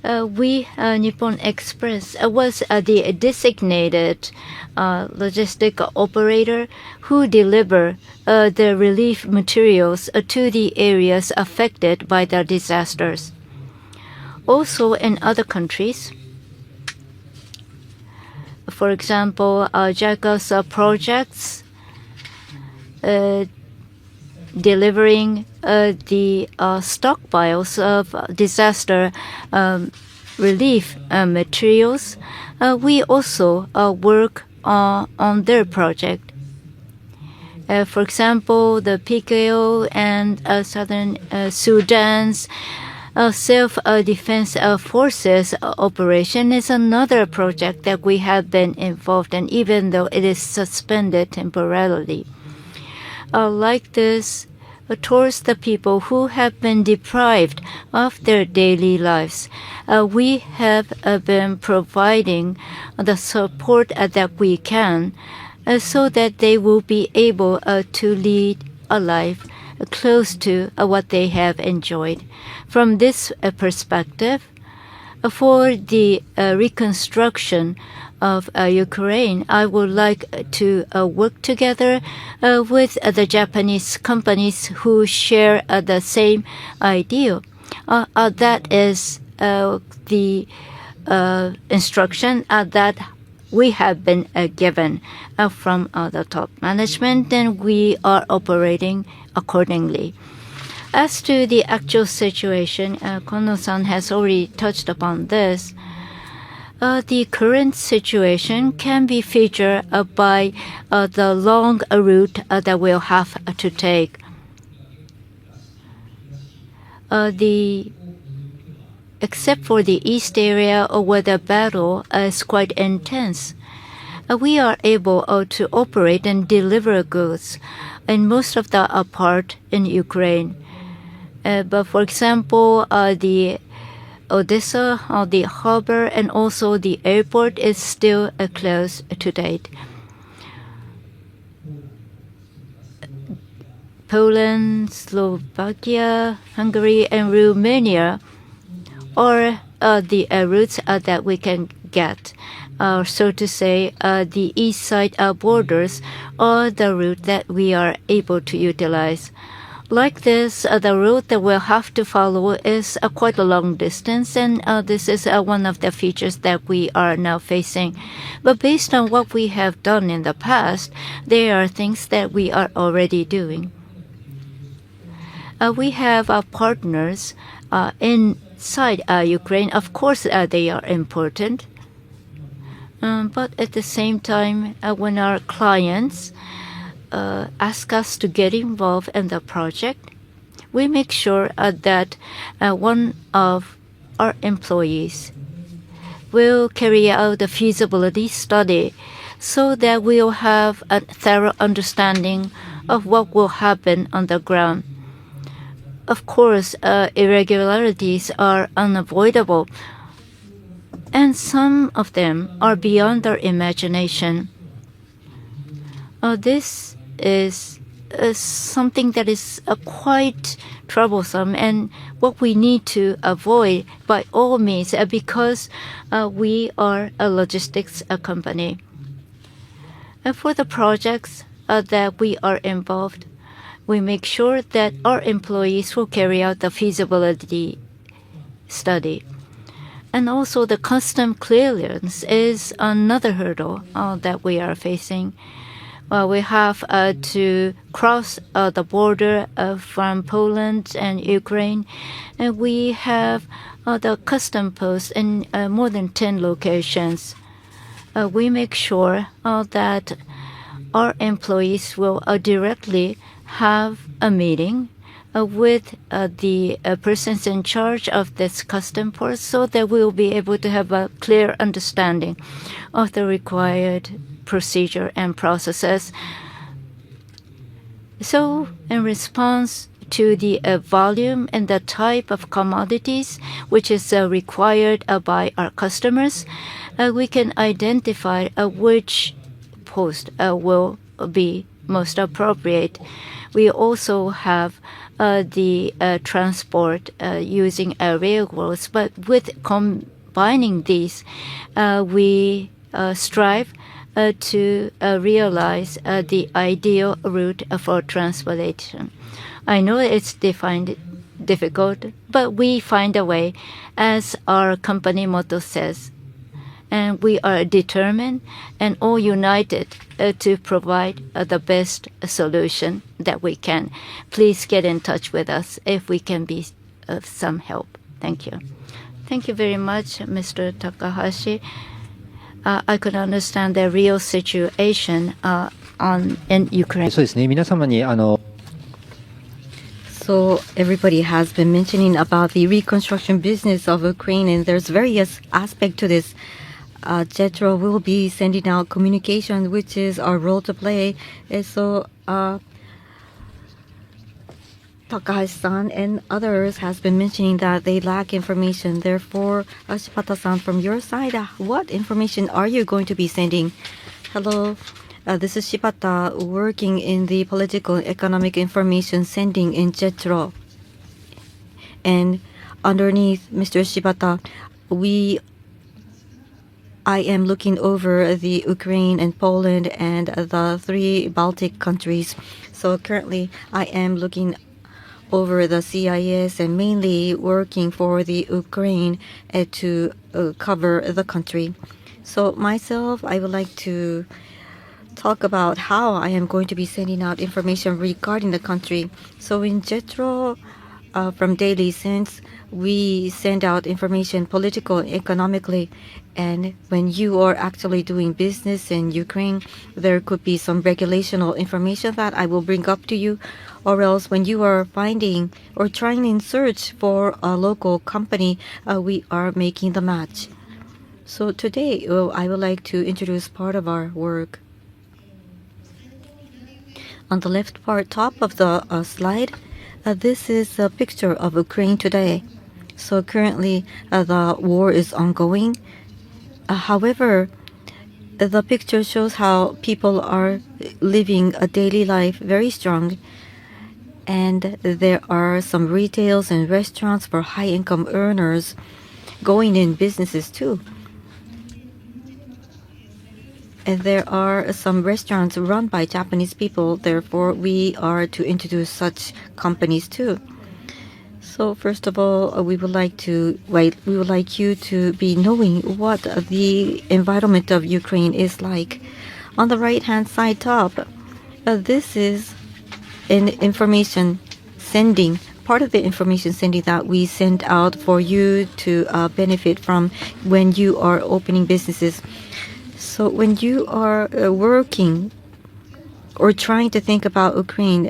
We, Nippon Express, was the designated logistic operator who delivered the relief materials to the areas affected by the disasters. Also in other countries, for example, JICA's projects delivering the stockpiles of disaster relief materials, we also work on their project. For example, the PKO and Southern Sudan's self-defense forces operation is another project that we have been involved in, even though it is suspended temporarily. Like this, towards the people who have been deprived of their daily lives, we have been providing the support that we can so that they will be able to lead a life close to what they have enjoyed. From this perspective, for the reconstruction of Ukraine, I would like to work together with the Japanese companies who share the same idea. That is the instruction that we have been given from the top management, and we are operating accordingly. As to the actual situation, Kono-san has already touched upon this. The current situation can be featured by the long route that we'll have to take. Except for the east area where the battle is quite intense, we are able to operate and deliver goods in most of the part in Ukraine. But for example, the Odessa, the harbor, and also the airport is still closed to date. Poland, Slovakia, Hungary, and Romania are the routes that we can get. So to say, the east side borders are the route that we are able to utilize. Like this, the route that we'll have to follow is quite a long distance, and this is one of the features that we are now facing. But based on what we have done in the past, there are things that we are already doing. We have partners inside Ukraine. Of course, they are important. But at the same time, when our clients ask us to get involved in the project, we make sure that one of our employees will carry out a feasibility study so that we'll have a thorough understanding of what will happen on the ground. Of course, irregularities are unavoidable, and some of them are beyond our imagination. This is something that is quite troublesome, and what we need to avoid by all means, because we are a logistics company. For the projects that we are involved, we make sure that our employees will carry out the feasibility study. And also the custom clearance is another hurdle that we are facing. We have to cross the border from Poland and Ukraine, and we have the custom posts in more than 10 locations. We make sure that our employees will directly have a meeting with the persons in charge of this custom post, so that we will be able to have a clear understanding of the required procedure and processes. So in response to the volume and the type of commodities which is required by our customers, we can identify which post will be most appropriate. We also have the transport using railroads, but with combining these, we strive to realize the ideal route for transportation. I know it's defined difficult, but we find a way, as our company motto says. And we are determined and all united to provide the best solution that we can. Please get in touch with us if we can be of some help. Thank you. Thank you very much, Mr. Takahashi. I could understand the real situation in Ukraine. そうですね。皆様に So everybody has been mentioning about the reconstruction business of Ukraine, and there's various aspects to this. JETRO will be sending out communication, which is our role to play. And so Takahashi-san and others has been mentioning that they lack information. Therefore, Shibata-san, from your side, what information are you going to be sending? Hello. This is Shibata, working in the political and economic information sending in JETRO. And underneath Mr. Shibata, I am looking over the Ukraine and Poland and the 3 Baltic countries. So currently, I am looking over the CIS and mainly working for the Ukraine to cover the country. So myself, I would like to talk about how I am going to be sending out information regarding the country. So in JETRO, from Daily Sense, we send out information political, economically, and when you are actually doing business in Ukraine, there could be some regulational information that I will bring up to you, or else when you are finding or trying in search for a local company, we are making the match. So today, I would like to introduce part of our work. On the left part, top of the slide, this is a picture of Ukraine today. So currently, the war is ongoing. However, the picture shows how people are living a daily life very strong. And there are some retails and restaurants for high-income earners going in businesses too. And there are some restaurants run by Japanese people. Therefore, we are to introduce such companies too. So first of all, we would like you to be knowing what the environment of Ukraine is like. On the right-hand side top, this is an information sending, part of the information sending that we send out for you to benefit from when you are opening businesses. So when you are working or trying to think about Ukraine,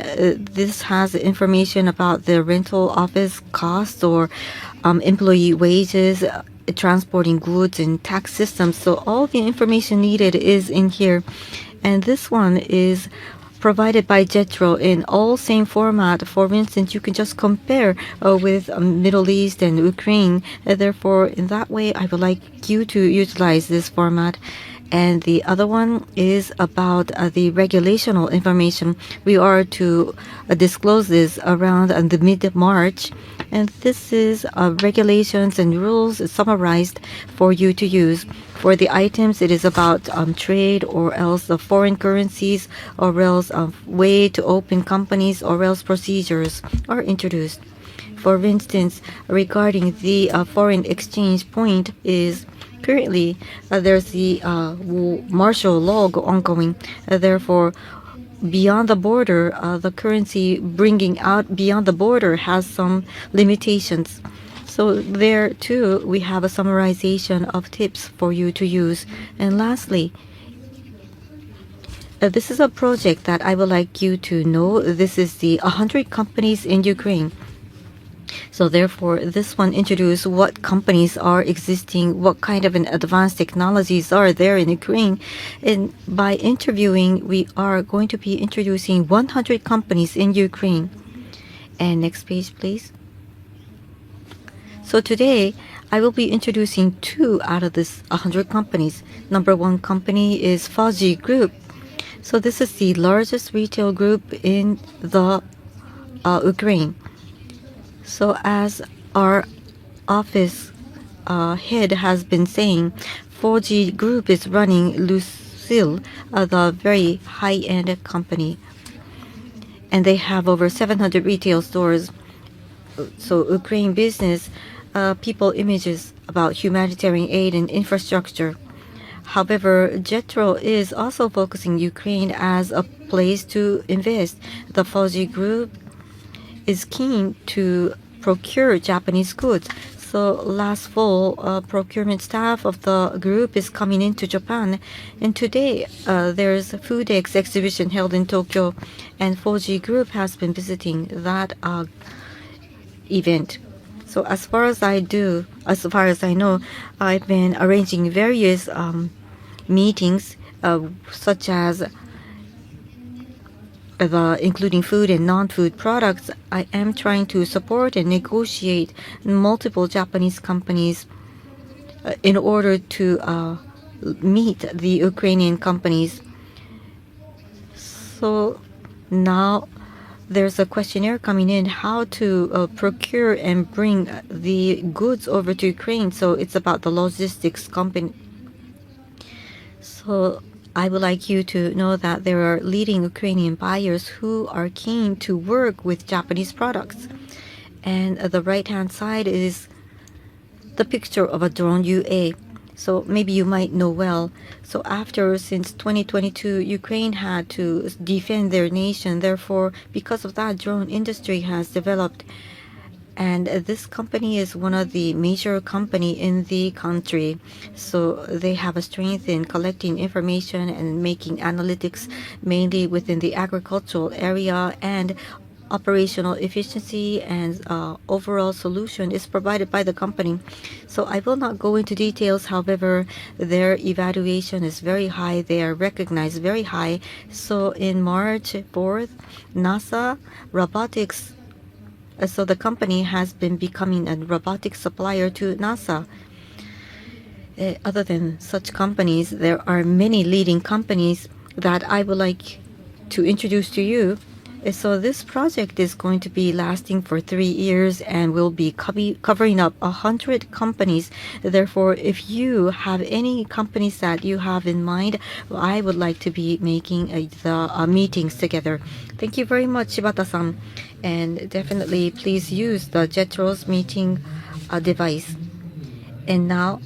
this has information about the rental office costs or employee wages, transporting goods and tax systems. So all the information needed is in here. And this one is provided by JETRO in all same format. For instance, you can just compare with Middle East and Ukraine. Therefore, in that way, I would like you to utilize this format. And the other one is about the regulational information. We are to disclose this around the mid-March. And this is regulations and rules summarized for you to use. For the items, it is about trade or else the foreign currencies or else way to open companies or else procedures are introduced. For instance, regarding the foreign exchange point is currently, there's the martial law ongoing. Therefore, beyond the border, the currency bringing out beyond the border has some limitations. So there too, we have a summarization of tips for you to use. And lastly, this is a project that I would like you to know. This is the 100 companies in Ukraine. So therefore, this one introduces what companies are existing, what kind of an advanced technologies are there in Ukraine. And by interviewing, we are going to be introducing 100 companies in Ukraine. And next page, please. So today, I will be introducing 2 out of this 100 companies. Number 1 company is Fuji Group. So this is the largest retail group in the Ukraine. So as our office head has been saying, 4G Group is running Lucille, the very high-end company. And they have over 700 retail stores. So Ukraine business, people images about humanitarian aid and infrastructure. However, JETRO is also focusing Ukraine as a place to invest. The Fuji Group is keen to procure Japanese goods. So last fall, procurement staff of the group is coming into Japan. And today, there's a Food X exhibition held in Tokyo. And Fuji Group has been visiting that event. So as far as I know, I've been arranging various meetings, such as including food and non-food products. I am trying to support and negotiate multiple Japanese companies in order to meet the Ukrainian companies. So now there's a questionnaire coming in how to procure and bring the goods over to Ukraine. So it's about the logistics company. So I would like you to know that there are leading Ukrainian buyers who are keen to work with Japanese products. And the right-hand side is the picture of a drone UA. So maybe you might know well. So since 2022, Ukraine had to defend their nation. Therefore, because of that, drone industry has developed. And this company is one of the major company in the country. So they have a strength in collecting information and making analytics, mainly within the agricultural area, and operational efficiency and overall solution is provided by the company. So I will not go into details. However, their evaluation is very high. They are recognized very high. So in March 4th, NASA robotics. So the company has been becoming a robotics supplier to NASA. Other than such companies, there are many leading companies that I would like to introduce to you. So this project is going to be lasting for 3 years and will be covering up 100 companies. Therefore, if you have any companies that you have in mind, I would like to be making the meetings together. Thank you very much, Shibata-san. And definitely please use the JETRO's meeting device. And now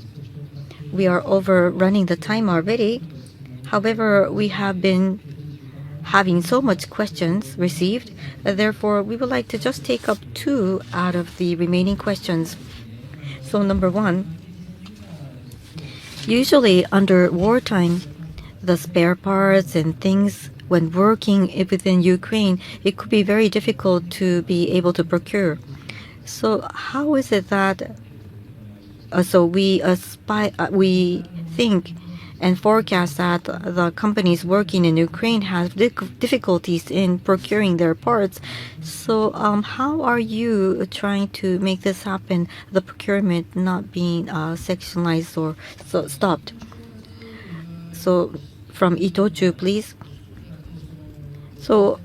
we are overrunning the time already. However, we have been having so much questions received. Therefore, we would like to just take up 2 out of the remaining questions. So number 1, usually under wartime, the spare parts and things when working within Ukraine, it could be very difficult to be able to procure. So how is it that we think and forecast that the companies working in Ukraine have difficulties in procuring their parts? So how are you trying to make this happen, the procurement not being sectionalized or stopped? So from Itochu, please. So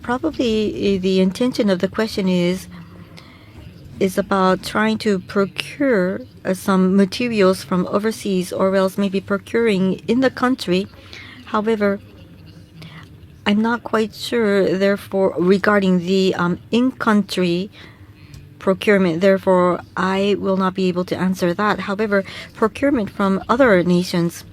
probably the intention of the question is about trying to procure some materials from overseas, or else maybe procuring in the country. However, I'm not quite sure, therefore, regarding the in-country procurement. Therefore, I will not be able to answer that. However, procurement from other nations,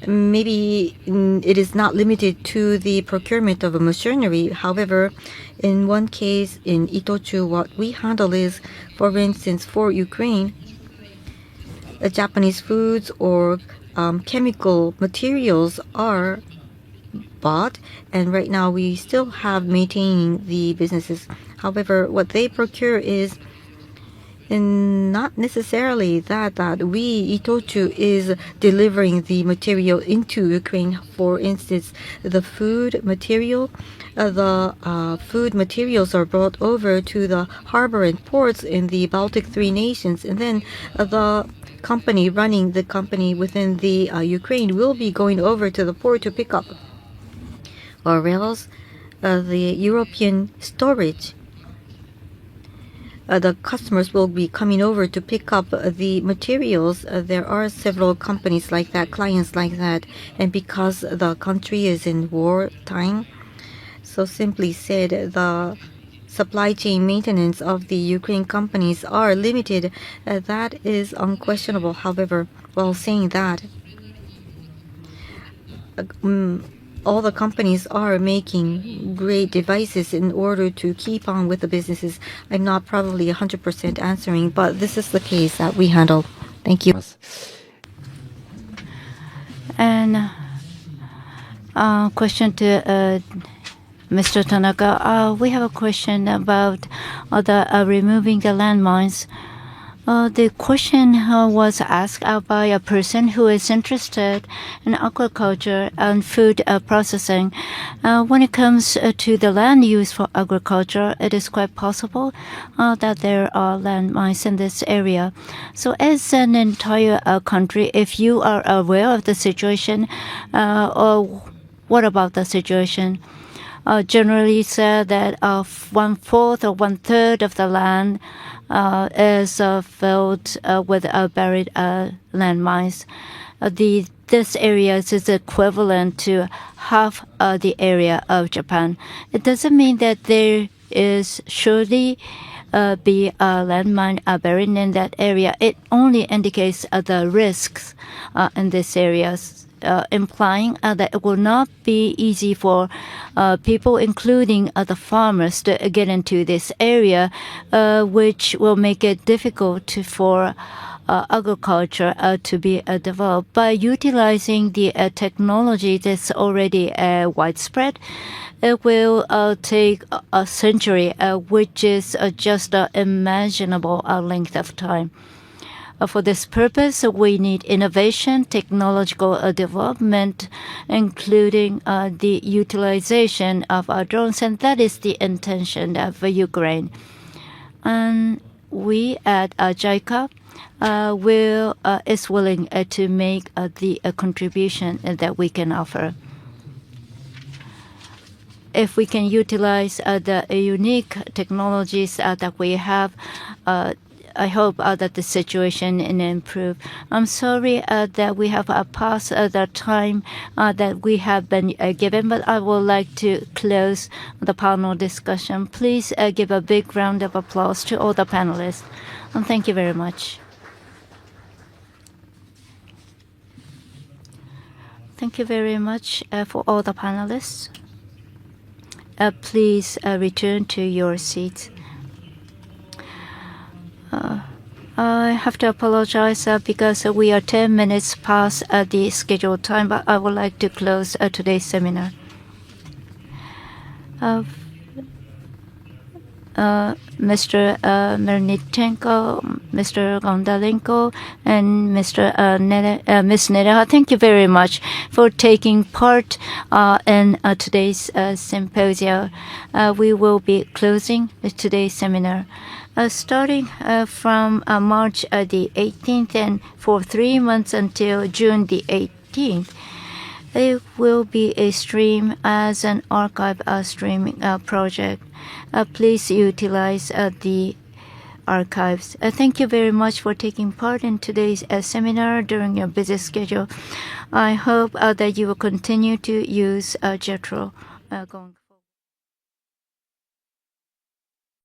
maybe it is not limited to the procurement of a machinery. However, in one case in Itochu, what we handle is, for instance, for Ukraine, Japanese foods or chemical materials are bought, and right now we still have maintaining the businesses. However, what they procure is not necessarily that we Itochu is delivering the material into Ukraine. For instance, the food materials are brought over to the harbor and ports in the Baltic 3 nations, and then the company running the company within the Ukraine will be going over to the port to pick up. Or else the European storage, the customers will be coming over to pick up the materials. There are several companies like that, clients like that, and because the country is in war time, so simply said, the supply chain maintenance of the Ukraine companies are limited. That is unquestionable. However, while saying that, all the companies are making great devices in order to keep on with the businesses. I'm not probably 100% answering, but this is the case that we handle. Thank you. And question to Mr. Tanaka. We have a question about the removing the landmines. The question was asked by a person who is interested in aquaculture and food processing. When it comes to the land use for agriculture, it is quite possible that there are landmines in this area. So as an entire country, if you are aware of the situation, or what about the situation? Generally said that 1/4 or 1/3 of the land is filled with buried landmines. This area is equivalent to half the area of Japan. It doesn't mean that there is surely be a landmine buried in that area. It only indicates the risks in this area. Implying that it will not be easy for people, including the farmers, to get into this area, which will make it difficult for agriculture to be developed. By utilizing the technology that's already widespread, it will take a century, which is just an imaginable length of time. For this purpose, we need innovation, technological development, including the utilization of drones, and that is the intention of Ukraine. And we at JICA is willing to make the contribution that we can offer. If we can utilize the unique technologies that we have, I hope that the situation will improve. I'm sorry that we have passed the time that we have been given, but I would like to close the panel discussion. Please give a big round of applause to all the panelists. And thank you very much. Thank you very much for all the panelists. Please return to your seats. I have to apologize because we are 10 minutes past the scheduled time, but I would like to close today's seminar. Mr. Melnichenko, Mr. Gondalenko, and Ms. Nereha, thank you very much for taking part in today's symposium. We will be closing today's seminar. Starting from March the 18th and for 3 months until June the 18th, it will be a stream as an archive streaming project. Please utilize the archives. Thank you very much for taking part in today's seminar during your busy schedule. I hope that you will continue to use JETRO going